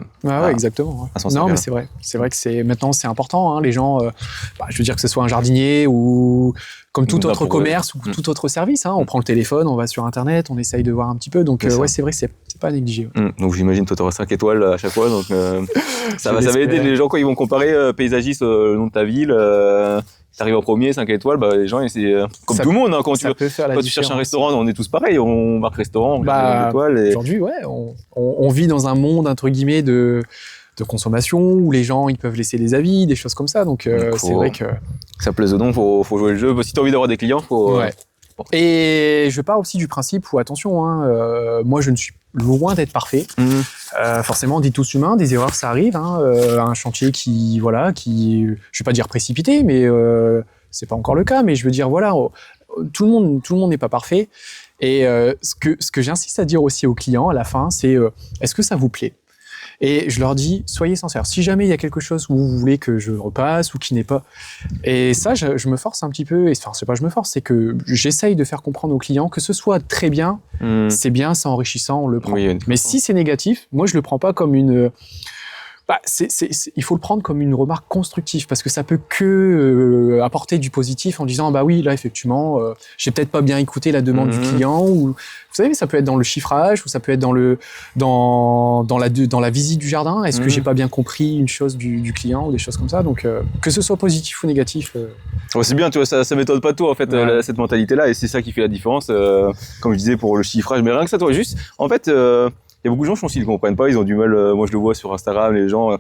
Exactement. Non, mais c'est vrai. C'est vrai que maintenant c'est important. Hein, les gens, je veux dire que ce soit un jardinier ou comme tout autre commerce ou tout autre service. Hein, on prend le téléphone, on va sur Internet, on essaye de voir un petit peu. Donc c'est vrai que c'est pas négligé. Donc j'imagine toi t'auras 5 étoiles à chaque fois, donc ça va aider les gens quand ils vont comparer paysagiste le nom de ta ville. T'arrives en premier, 5 étoiles, les gens, c'est comme tout le monde. Hein, quand tu cherches un restaurant, on est tous pareils. On marque restaurant, on regarde les étoiles. Aujourd'hui, on vit dans un monde, entre guillemets, de consommation où les gens, ils peuvent laisser des avis, des choses comme ça. Donc, c'est vrai que... Ça plaise au nom, faut jouer le jeu. Si t'as envie d'avoir des clients, faut... Et je pars aussi du principe où, attention, moi, je ne suis loin d'être parfait. Forcément, on dit tous humains, des erreurs, ça arrive. Un chantier qui, je vais pas dire précipité, mais c'est pas encore le cas. Mais je veux dire, tout le monde n'est pas parfait. Et ce que j'insiste à dire aussi aux clients à la fin, c'est est-ce que ça vous plaît ? Et je leur dis, soyez sincères. Si jamais il y a quelque chose où vous voulez que je repasse ou qui n'est pas... Et ça, je me force un petit peu. Enfin, c'est pas je me force, c'est que j'essaye de faire comprendre aux clients que ce soit très bien, c'est bien, c'est enrichissant, on le prend. Mais si c'est négatif, moi, je le prends pas comme une... il faut le prendre comme une remarque constructive parce que ça peut que apporter du positif en disant oui, là effectivement j'ai peut-être pas bien écouté la demande du client, ou vous savez, ça peut être dans le chiffrage ou ça peut être dans la visite du jardin, est-ce que j'ai pas bien compris une chose du client ou des choses comme ça, donc que ce soit positif ou négatif. C'est bien, tu vois, ça m'étonne pas de toi en fait, cette mentalité là, et c'est ça qui fait la différence, comme je disais pour le chiffrage, mais rien que ça, toi, juste en fait il y a beaucoup de gens, je pense qu'ils ne comprennent pas, ils ont du mal, moi je le vois sur Instagram, les gens,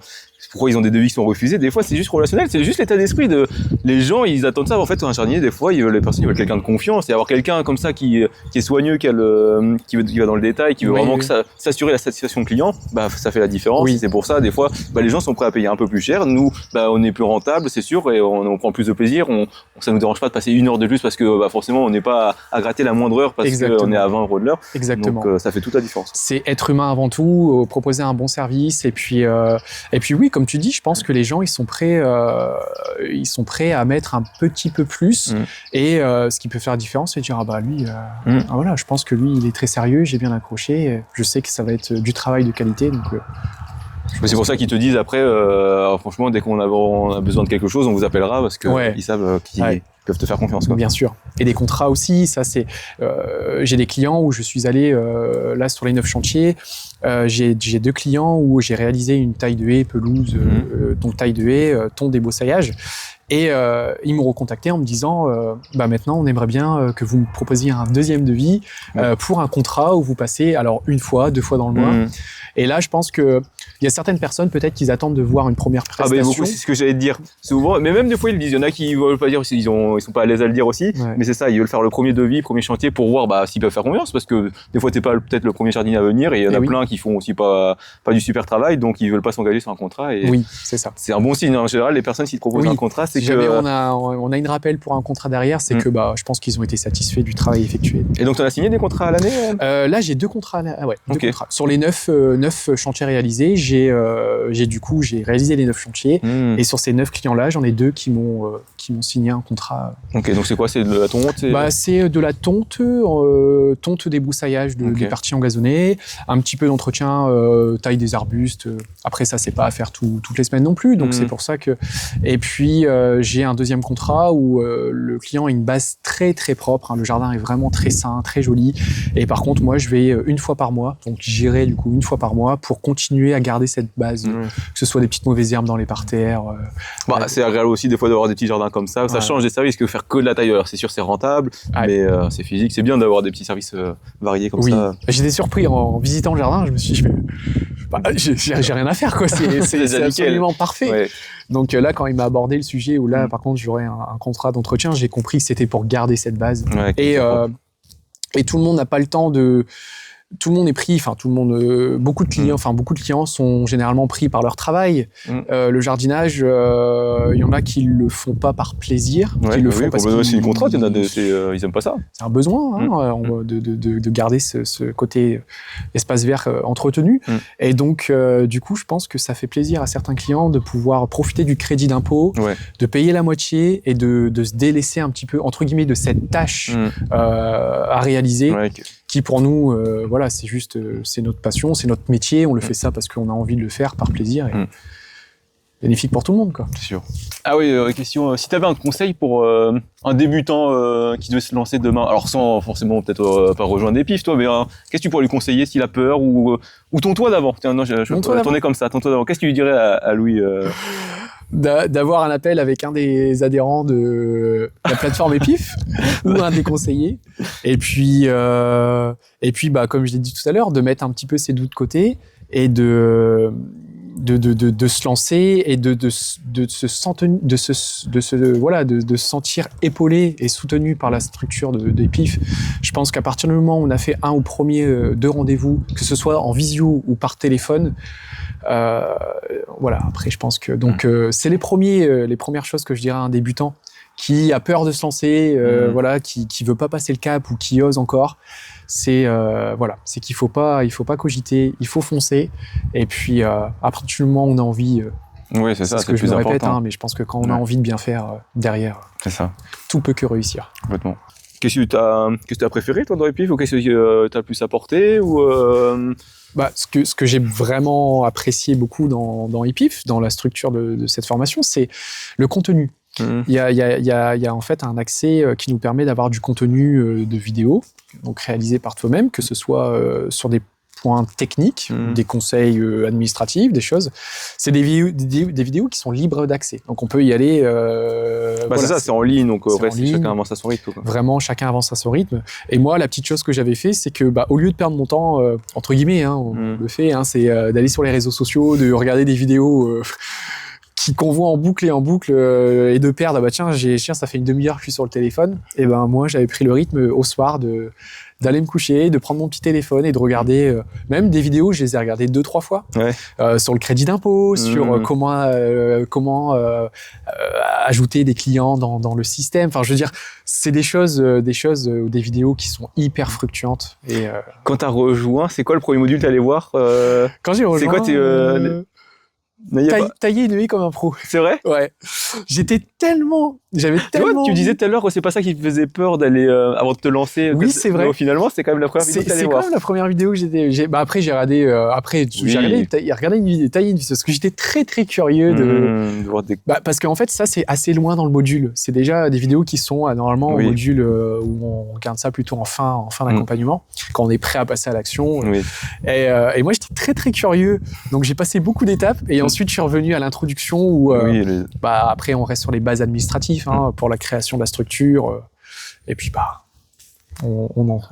pourquoi ils ont des devis qui sont refusés. Des fois, c'est juste relationnel, c'est juste l'état d'esprit de... Les gens, ils attendent ça. En fait, un jardinier, des fois, les personnes, ils veulent quelqu'un de confiance, et avoir quelqu'un comme ça qui est soigneux, qui va dans le détail, qui veut vraiment s'assurer la satisfaction client, ça fait la différence. C'est pour ça, des fois, les gens sont prêts à payer un peu plus cher. Nous, on est plus rentable, c'est sûr, et on prend plus de plaisir. Ça nous dérange pas de passer 1 heure de plus parce que, forcément, on n'est pas à gratter la moindre heure parce qu'on est à 20 € de l'heure. Exactement. Donc, ça fait toute la différence. C'est être humain avant tout, proposer un bon service, et puis oui, comme tu dis, je pense que les gens ils sont prêts à mettre un petit peu plus, et ce qui peut faire la différence, c'est de dire lui je pense que lui il est très sérieux, j'ai bien accroché, je sais que ça va être du travail de qualité, donc c'est pour ça qu'ils te disent après franchement, dès qu'on a besoin de quelque chose, on vous appellera parce que ils savent qu'ils peuvent te faire confiance, quoi. Bien sûr. Et des contrats aussi, ça c'est... j'ai des clients où je suis allé, là sur les 9 chantiers, j'ai 2 clients où j'ai réalisé une taille de haie, pelouse, donc taille de haie, ton débroussaillage. Et ils m'ont recontacté en me disant maintenant on aimerait bien que vous me proposiez un deuxième devis pour un contrat où vous passez alors 1 fois, 2 fois dans le mois. Et là je pense que il y a certaines personnes peut-être qu'ils attendent de voir une première prestation. Beaucoup, c'est ce que j'allais te dire. Souvent, mais même des fois ils le disent. Il y en a qui veulent pas dire, ils sont pas à l'aise à le dire aussi. Mais c'est ça, ils veulent faire le premier devis, premier chantier pour voir s'ils peuvent faire confiance, parce que des fois t'es pas peut-être le premier jardinier à venir, et il y en a plein qui font aussi pas du super travail, donc ils veulent pas s'engager sur un contrat. Et oui, c'est ça. C'est un bon signe en général. Les personnes qui te proposent un contrat, c'est si jamais on a une rappel pour un contrat derrière, c'est que je pense qu'ils ont été satisfaits du travail effectué. Et donc tu as signé des contrats à l'année? Là j'ai 2 contrats. Deux contrats. Sur les 9 chantiers réalisés, j'ai réalisé les 9 chantiers, et sur ces 9 clients-là, j'en ai 2 qui m'ont signé un contrat. Ok, donc c'est quoi? C'est de la tonte? C'est de la tonte, débroussaillage des parties engazonnées, un petit peu d'entretien, taille des arbustes. Après ça, c'est pas à faire toutes les semaines non plus, donc c'est pour ça que... Et puis j'ai un deuxième contrat où le client a une base très très propre, le jardin est vraiment très sain, très joli, et par contre moi je vais 1 fois par mois, donc j'irai du coup 1 fois par mois pour continuer à garder cette base, que ce soit des petites mauvaises herbes dans les parterres. C'est agréable aussi des fois d'avoir des petits jardins comme ça change des services, que faire que de la taille. Alors c'est sûr, c'est rentable, mais c'est physique, c'est bien d'avoir des petits services variés comme ça. J'étais surpris en visitant le jardin, je me suis dit j'ai rien à faire, quoi. C'est absolument parfait. Ouais. Donc là, quand il m'a abordé le sujet où là, par contre, j'aurais un contrat d'entretien, j'ai compris que c'était pour garder cette base. Et tout le monde n'a pas le temps de... tout le monde est pris, beaucoup de clients sont généralement pris par leur travail. Le jardinage, il y en a qui le font pas par plaisir, qui le font parce qu'ils... C'est une contrainte, ils aiment pas ça. C'est un besoin de garder ce côté espace vert entretenu. Et donc, du coup, je pense que ça fait plaisir à certains clients de pouvoir profiter du crédit d'impôt, de payer la moitié et de se délaisser un petit peu, entre guillemets, de cette tâche à réaliser. Qui pour nous, c'est juste, c'est notre passion, c'est notre métier, on le fait ça parce qu'on a envie de le faire par plaisir. Et bénéfique pour tout le monde, quoi. C'est sûr. Ah oui, question, si tu avais un conseil pour un débutant qui devait se lancer demain, alors sans forcément peut-être pas rejoindre Epif, toi, mais qu'est-ce que tu pourrais lui conseiller s'il a peur ou ton toi d'avant? Tiens, non, je tournais comme ça, ton toi d'avant. Qu'est-ce que tu lui dirais à Louis d'avoir un appel avec un des adhérents de la plateforme Epif ou un des conseillers. Et puis, comme je l'ai dit tout à l'heure, de mettre un petit peu ses doutes de côté et de se lancer et de se sentir épaulé et soutenu par la structure d'Epif. Je pense qu'à partir du moment où on a fait un ou deux rendez-vous, que ce soit en visio ou par téléphone, après je pense que c'est les premières choses que je dirais à un débutant qui a peur de se lancer, qui veut pas passer le cap ou qui ose encore. C'est qu'il faut pas cogiter, il faut foncer. Et puis à partir du moment où on a envie, oui, c'est ça, ce que je me répète, mais je pense que quand on a envie de bien faire derrière, c'est ça. Tout peut que réussir. Complètement. Qu'est-ce que tu as préféré toi dans Epif ou qu'est-ce que tu as le plus apporté ou ce que j'ai vraiment apprécié beaucoup dans Epif, dans la structure de cette formation, c'est le contenu. Il y a en fait un accès qui nous permet d'avoir du contenu de vidéo, donc réalisé par toi-même, que ce soit sur des points techniques, des conseils administratifs, des choses. C'est des vidéos qui sont libres d'accès. Donc on peut y aller. C'est ça, c'est en ligne, donc chacun avance à son rythme. Quoi. Vraiment, chacun avance à son rythme. Et moi, la petite chose que j'avais fait, c'est que au lieu de perdre mon temps, entre guillemets, on le fait, c'est d'aller sur les réseaux sociaux, de regarder des vidéos qu'on voit en boucle et de perdre, ça fait une demi-heure que je suis sur le téléphone. Et moi, j'avais pris le rythme au soir d'aller me coucher, de prendre mon petit téléphone et de regarder même des vidéos, je les ai regardées 2-3 fois sur le crédit d'impôt, sur comment ajouter des clients dans le système. Enfin, je veux dire, c'est des vidéos qui sont hyper fructuantes. Et quand t'as rejoint, c'est quoi le premier module que t'allais voir Quand j'ai rejoint, c'est quoi tailler une haie comme un pro. C'est vrai? Ouais. J'avais tellement. Tu disais tout à l'heure que c'est pas ça qui te faisait peur d'aller avant de te lancer. Oui, c'est vrai. Mais finalement, c'est quand même la première vidéo que t'allais voir. C'est quand même la première vidéo que après, j'ai regardé. J'ai regardé une vidéo tailler une vidéo parce que j'étais très très curieux de voir des. Parce qu'en fait, ça c'est assez loin dans le module. C'est déjà des vidéos qui sont normalement au module où on regarde ça plutôt en fin d'accompagnement, quand on est prêt à passer à l'action. Et moi, j'étais très très curieux. Donc j'ai passé beaucoup d'étapes et ensuite je suis revenu à l'introduction où après on reste sur les bases administratives pour la création de la structure et puis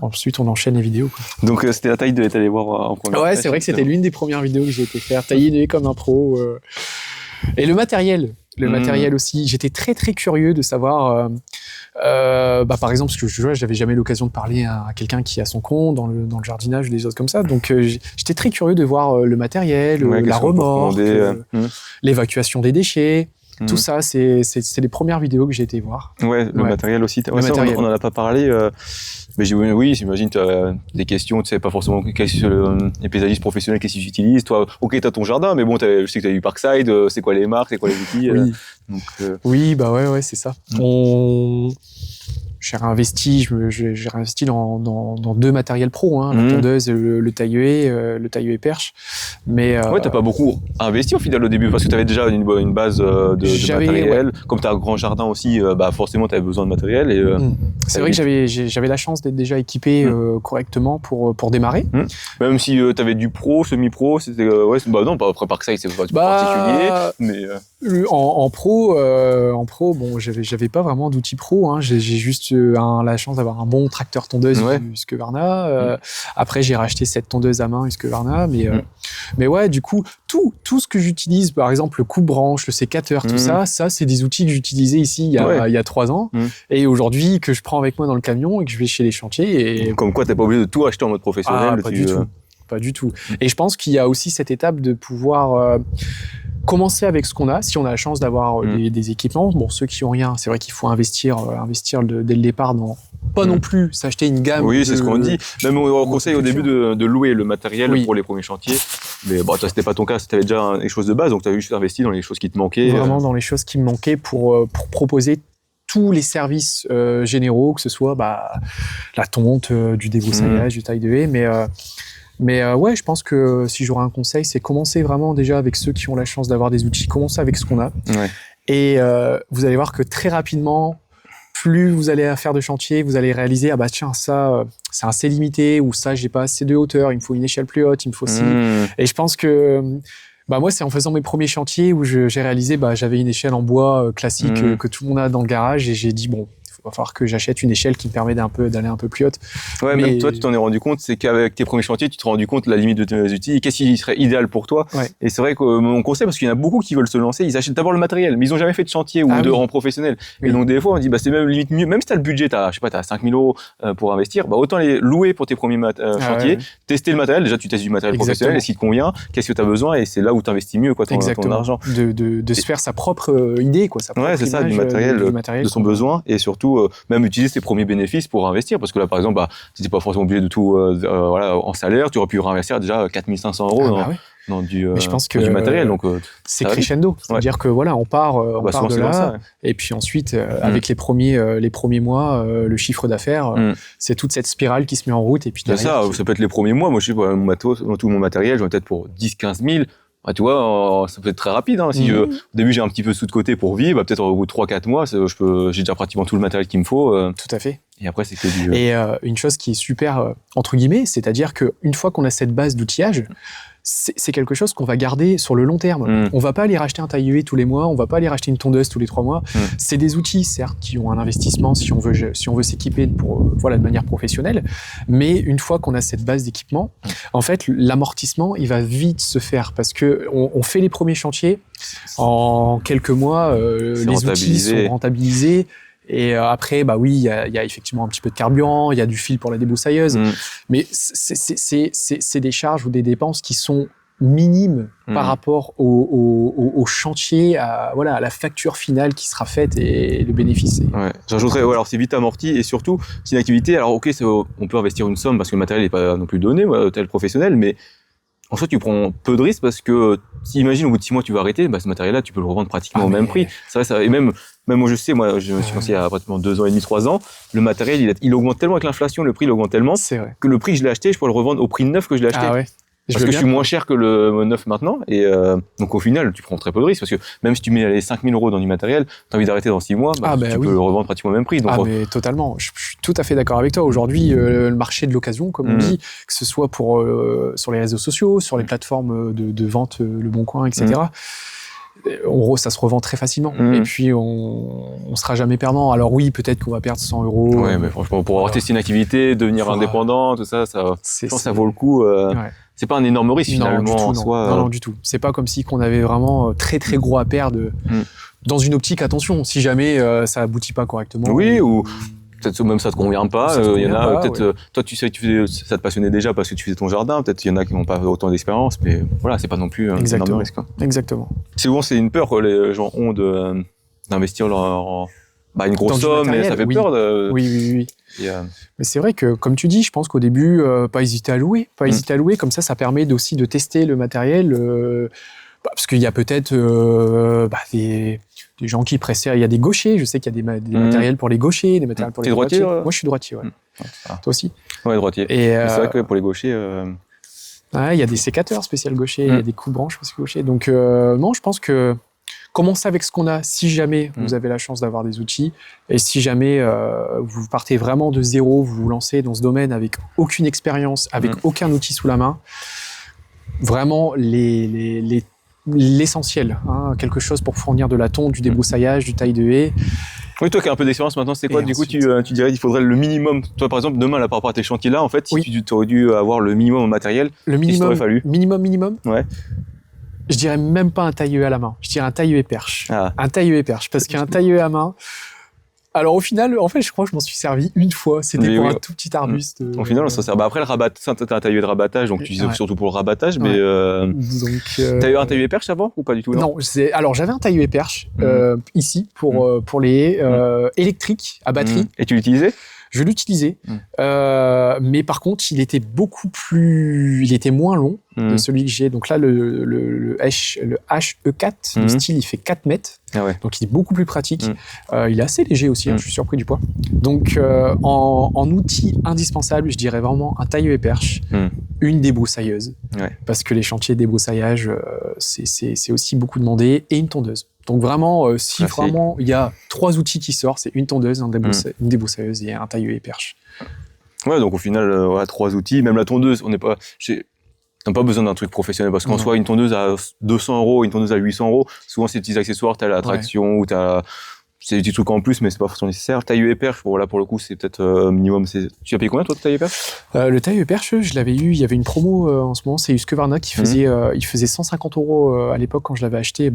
ensuite on enchaîne les vidéos, quoi. Donc c'était la taille de t'aller voir en première. Ouais, c'est vrai que c'était l'une des premières vidéos que j'ai été faire, tailler une haie comme un pro. Et le matériel aussi, j'étais très très curieux de savoir par exemple, parce que j'avais jamais l'occasion de parler à quelqu'un qui a son compte dans le jardinage, des choses comme ça, donc j'étais très curieux de voir le matériel, la remorque, l'évacuation des déchets. Tout ça, c'est les premières vidéos que j'ai été voir. Ouais, le matériel aussi. On n'en a pas parlé. Mais j'imagine tu as des questions, tu sais pas forcément les paysagistes professionnels, qu'est-ce qu'ils utilisent. Toi, ok, tu as ton jardin, mais bon, je sais que tu as du Parkside, c'est quoi les marques, c'est quoi les outils. Oui, c'est ça. J'ai réinvesti dans 2 matériels pro, la tondeuse et le taille-haie perche. Mais t'as pas beaucoup investi au final au début parce que tu avais déjà une base de matériel. Comme tu as un grand jardin aussi, forcément tu avais besoin de matériel. C'est vrai que j'avais la chance d'être déjà équipé correctement pour démarrer. Même si tu avais du pro, semi-pro, c'était non, pas après Parkside, c'est pas particulier, mais En pro, bon, j'avais pas vraiment d'outils pro. Hein. J'ai juste la chance d'avoir un bon tracteur tondeuse Husqvarna. Après, j'ai racheté cette tondeuse à main Husqvarna, mais ouais, du coup, tout ce que j'utilise, par exemple le coupe-branche, le sécateur, tout ça, c'est des outils que j'utilisais ici il y a 3 ans, et aujourd'hui que je prends avec moi dans le camion et que je vais chez les chantiers. Et comme quoi, t'es pas obligé de tout acheter en mode professionnel. Pas du tout. Et je pense qu'il y a aussi cette étape de pouvoir commencer avec ce qu'on a, si on a la chance d'avoir des équipements. Bon, ceux qui ont rien, c'est vrai qu'il faut investir dès le départ dans pas non plus s'acheter une gamme. Oui, c'est ce qu'on dit. Même on conseille au début de louer le matériel pour les premiers chantiers. Mais bon, toi, c'était pas ton cas, c'était déjà des choses de base, donc tu avais juste investi dans les choses qui te manquaient. Vraiment dans les choses qui me manquaient pour proposer tous les services généraux, que ce soit la tonte, du débroussaillage, du taille de haie, mais ouais, je pense que si j'aurais un conseil, c'est commencer vraiment déjà avec ceux qui ont la chance d'avoir des outils, commencer avec ce qu'on a. Et vous allez voir que très rapidement, plus vous allez faire de chantier, vous allez réaliser, tiens, ça, c'est assez limité, ou ça, j'ai pas assez de hauteur, il me faut une échelle plus haute, il me faut ci. Et je pense que moi, c'est en faisant mes premiers chantiers où j'ai réalisé, j'avais une échelle en bois classique que tout le monde a dans le garage, et j'ai dit, bon, il va falloir que j'achète une échelle qui me permet d'aller un peu plus haute. Ouais, mais même toi, tu t'en es rendu compte, c'est qu'avec tes premiers chantiers, tu te rends compte de la limite de tes outils, qu'est-ce qui serait idéal pour toi. Et c'est vrai que mon conseil, parce qu'il y en a beaucoup qui veulent se lancer, ils achètent d'abord le matériel, mais ils ont jamais fait de chantier ou de rang professionnel. Et donc, des fois, on dit, c'est même limite mieux, même si t'as le budget, t'as 5 000 € pour investir, autant les louer pour tes premiers chantiers, tester le matériel. Déjà, tu testes du matériel professionnel, est-ce qu'il te convient, qu'est-ce que t'as besoin, et c'est là où t'investis mieux, ton argent. De se faire sa propre idée, sa propre c'est ça, du matériel de son besoin, et surtout, même utiliser tes premiers bénéfices pour investir, parce que là, par exemple, tu n'étais pas forcément obligé de tout en salaire, tu aurais pu réinvestir déjà 4 500 € dans du matériel. Donc, c'est crescendo. C'est-à-dire que on part de là, et puis ensuite, avec les premiers mois, le chiffre d'affaires, c'est toute cette spirale qui se met en route. Et puis ça peut être les premiers mois. Moi, je sais pas, tout mon matériel, j'en ai peut-être pour 10-15 000. Tu vois, ça peut être très rapide. Hein. Si au début j'ai un petit peu sous de côté pour vivre, peut-être au bout de 3-4 mois, j'ai déjà pratiquement tout le matériel qu'il me faut. Tout à fait. Et après, c'est que du. Et une chose qui est super entre guillemets, c'est-à-dire qu'une fois qu'on a cette base d'outillage, c'est quelque chose qu'on va garder sur le long terme. On va pas aller racheter un taille-huée tous les mois, on va pas aller racheter une tondeuse tous les 3 mois. C'est des outils, certes, qui ont un investissement si on veut s'équiper de manière professionnelle, mais une fois qu'on a cette base d'équipement, en fait, l'amortissement, il va vite se faire parce que on fait les premiers chantiers en quelques mois, les outils sont rentabilisés. Et après, il y a effectivement un petit peu de carburant, il y a du fil pour la débroussailleuse, mais c'est des charges ou des dépenses qui sont minimes par rapport au chantier, à la facture finale qui sera faite et le bénéfice. J'ajouterais, alors c'est vite amorti et surtout, c'est une activité, alors ok, on peut investir une somme parce que le matériel n'est pas non plus donné, tel professionnel, mais en fait, tu prends peu de risques parce que, imagine, au bout de 6 mois, tu vas arrêter, ce matériel-là, tu peux le revendre pratiquement au même prix. Et même moi, je sais, je me suis lancé il y a pratiquement 2 ans et demi, 3 ans, le matériel, il augmente tellement avec l'inflation, le prix, il augmente tellement que le prix que je l'ai acheté, je peux le revendre au prix neuf que je l'ai acheté. Parce que je suis moins cher que le neuf maintenant, et donc au final, tu prends très peu de risques, parce que même si tu mets les 5 000 € dans du matériel, tu as envie d'arrêter dans 6 mois, tu peux le revendre pratiquement au même prix. Donc, mais totalement, je suis tout à fait d'accord avec toi. Aujourd'hui, le marché de l'occasion, comme on dit, que ce soit sur les réseaux sociaux, sur les plateformes de vente, Le Bon Coin, etc., ça se revend très facilement. Et puis, on sera jamais perdant. Alors oui, peut-être qu'on va perdre 100 €. Ouais, mais franchement, pour avoir testé une activité, devenir indépendant, tout ça, je pense que ça vaut le coup. C'est pas un énorme risque finalement en soi. Non, du tout. C'est pas comme si qu'on avait vraiment très très gros à perdre dans une optique. Attention, si jamais ça aboutit pas correctement. Oui, ou peut-être même ça te convient pas. Il y en a peut-être. Toi, tu sais que ça te passionnait déjà parce que tu faisais ton jardin. Peut-être il y en a qui n'ont pas autant d'expérience, mais voilà, c'est pas non plus un énorme risque. Exactement. Souvent, c'est une peur que les gens ont d'investir une grosse somme, mais ça fait peur. Oui. Mais c'est vrai que, comme tu dis, je pense qu'au début, pas hésiter à louer. Comme ça permet aussi de tester le matériel. Parce qu'il y a peut-être des gens qui préfèrent. Il y a des gauchers. Je sais qu'il y a des matériels pour les gauchers, des matériels pour les droitiers. Moi, je suis droitier. Toi aussi. Ouais, droitier. Et c'est vrai que pour les gauchers. Il y a des sécateurs spéciaux gauchers, il y a des coupe-branches spéciaux gauchers. Donc non, je pense que commencez avec ce qu'on a, si jamais vous avez la chance d'avoir des outils, et si jamais vous partez vraiment de zéro, vous vous lancez dans ce domaine avec aucune expérience, avec aucun outil sous la main, vraiment les l'essentiel, hein, quelque chose pour fournir de la tonte, du débroussaillage, du taille de haie. Oui, toi qui as un peu d'expérience maintenant, c'est quoi? Du coup, tu dirais qu'il faudrait le minimum. Toi, par exemple, demain, là, par rapport à tes chantiers-là, en fait, si tu aurais dû avoir le minimum en matériel, le minimum, aurait fallu minimum. Ouais. Je dirais même pas un tailleur à la main. Je dirais un tailleur perche. Un tailleur perche, parce qu'un tailleur à main. Alors au final, en fait, je crois que je m'en suis servi une fois. C'était pour un tout petit arbuste. Au final, on s'en sert. Bah après, le rabattage, t'as un tailleur de rabattage, donc tu utilises surtout pour le rabattage. Mais t'as eu un tailleur perche avant ou pas du tout? Non, alors j'avais un tailleur perche ici pour les haies électriques à batterie. Et tu l'utilisais? Je l'utilisais, mais par contre, il était moins long de celui que j'ai. Donc là, le HE4, le style, il fait 4 mètres. Ah ouais. Donc il est beaucoup plus pratique. Il est assez léger aussi, je suis surpris du poids. Donc en outil indispensable, je dirais vraiment un tailleur et perche, une débroussailleuse, parce que les chantiers de débroussaillage, c'est aussi beaucoup demandé, et une tondeuse. Donc vraiment, si vraiment il y a 3 outils qui sortent, c'est une tondeuse, une débroussailleuse et un tailleur et perche. Ouais, donc au final, 3 outils. Même la tondeuse, on n'a pas besoin d'un truc professionnel, parce qu'en soi, une tondeuse à 200 €, une tondeuse à 800 €, souvent c'est des petits accessoires, t'as la traction ou c'est des petits trucs en plus, mais c'est pas forcément nécessaire. Tailleur et perche, bon là pour le coup c'est peut-être minimum. Tu as payé combien toi de tailleur et perche? Le tailleur et perche, je l'avais eu, il y avait une promo en ce moment, c'est Husqvarna qui faisait, il faisait 150 € à l'époque quand je l'avais acheté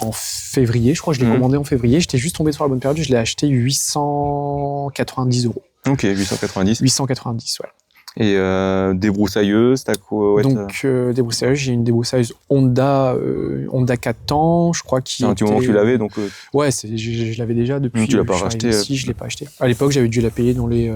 en février, je crois que je l'ai commandé en février, j'étais juste tombé sur la bonne période, je l'ai acheté 890 €. Ok, 890. 890, ouais. Et débroussailleuse, t'as quoi? Donc débroussailleuse, j'ai une débroussailleuse Honda 4 ans, je crois qu'il. C'est un petit moment que tu l'avais, donc. Ouais, je l'avais déjà depuis. Tu l'as pas racheté? Si, je l'ai pas acheté. À l'époque, j'avais dû la payer dans les.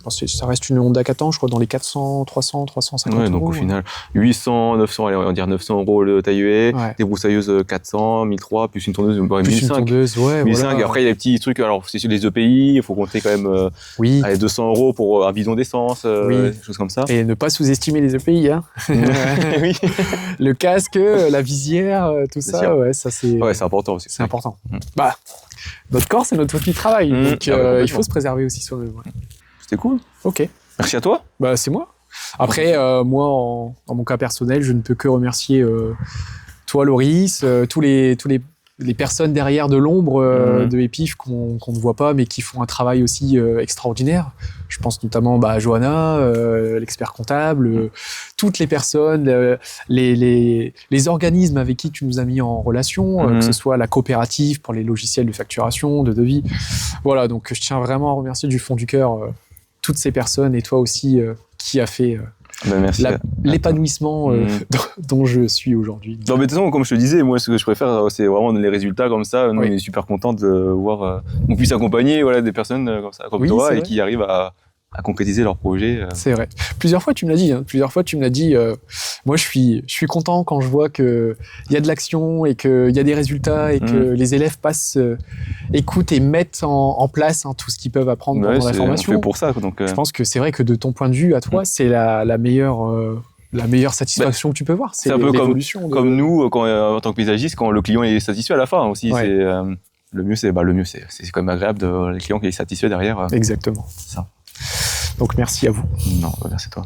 Ça reste une Honda 4 ans, je crois, dans les 400, 300, 350 €. Ouais, donc au final, 800, 900, allez, on va dire 900 € le tailleur, débroussailleuse 400, 1003, plus une tondeuse, 1005. Une tondeuse, 1005, et après, il y a des petits trucs, alors c'est sur les EPI, il faut compter quand même allez, 200 € pour un bidon d'essence, des choses comme ça. Et ne pas sous-estimer les EPI, hein. Le casque, la visière, tout ça, ça c'est. Ouais, c'est important aussi. C'est important. Bah, notre corps, c'est notre outil de travail, donc il faut se préserver aussi soi-même. C'était cool. Ok. Merci à toi. Bah, c'est moi. Après, moi, dans mon cas personnel, je ne peux que remercier toi, Loris, tous les personnes derrière de l'ombre de Epif qu'on ne voit pas, mais qui font un travail aussi extraordinaire. Je pense notamment à Johanna, l'expert comptable, toutes les personnes, les organismes avec qui tu nous as mis en relation, que ce soit la coopérative pour les logiciels de facturation, de devis. Voilà, donc je tiens vraiment à remercier du fond du cœur toutes ces personnes et toi aussi qui a fait l'épanouissement dont je suis aujourd'hui. Non, mais de toute façon, comme je te disais, moi, ce que je préfère, c'est vraiment les résultats comme ça. Nous, on est super contents de voir qu'on puisse accompagner des personnes comme ça, comme toi, et qui arrivent à concrétiser leur projet. C'est vrai. Plusieurs fois, tu me l'as dit. Moi, je suis content quand je vois qu'il y a de l'action et qu'il y a des résultats et que les élèves écoutent et mettent en place tout ce qu'ils peuvent apprendre dans la formation. On fait pour ça. Donc, je pense que c'est vrai que de ton point de vue, à toi, c'est la meilleure satisfaction que tu peux voir. C'est un peu comme nous, en tant que paysagiste, quand le client est satisfait à la fin aussi. Le mieux, c'est quand même agréable de le client qui est satisfait derrière. Exactement. C'est ça. Donc merci à vous. Non, merci à toi.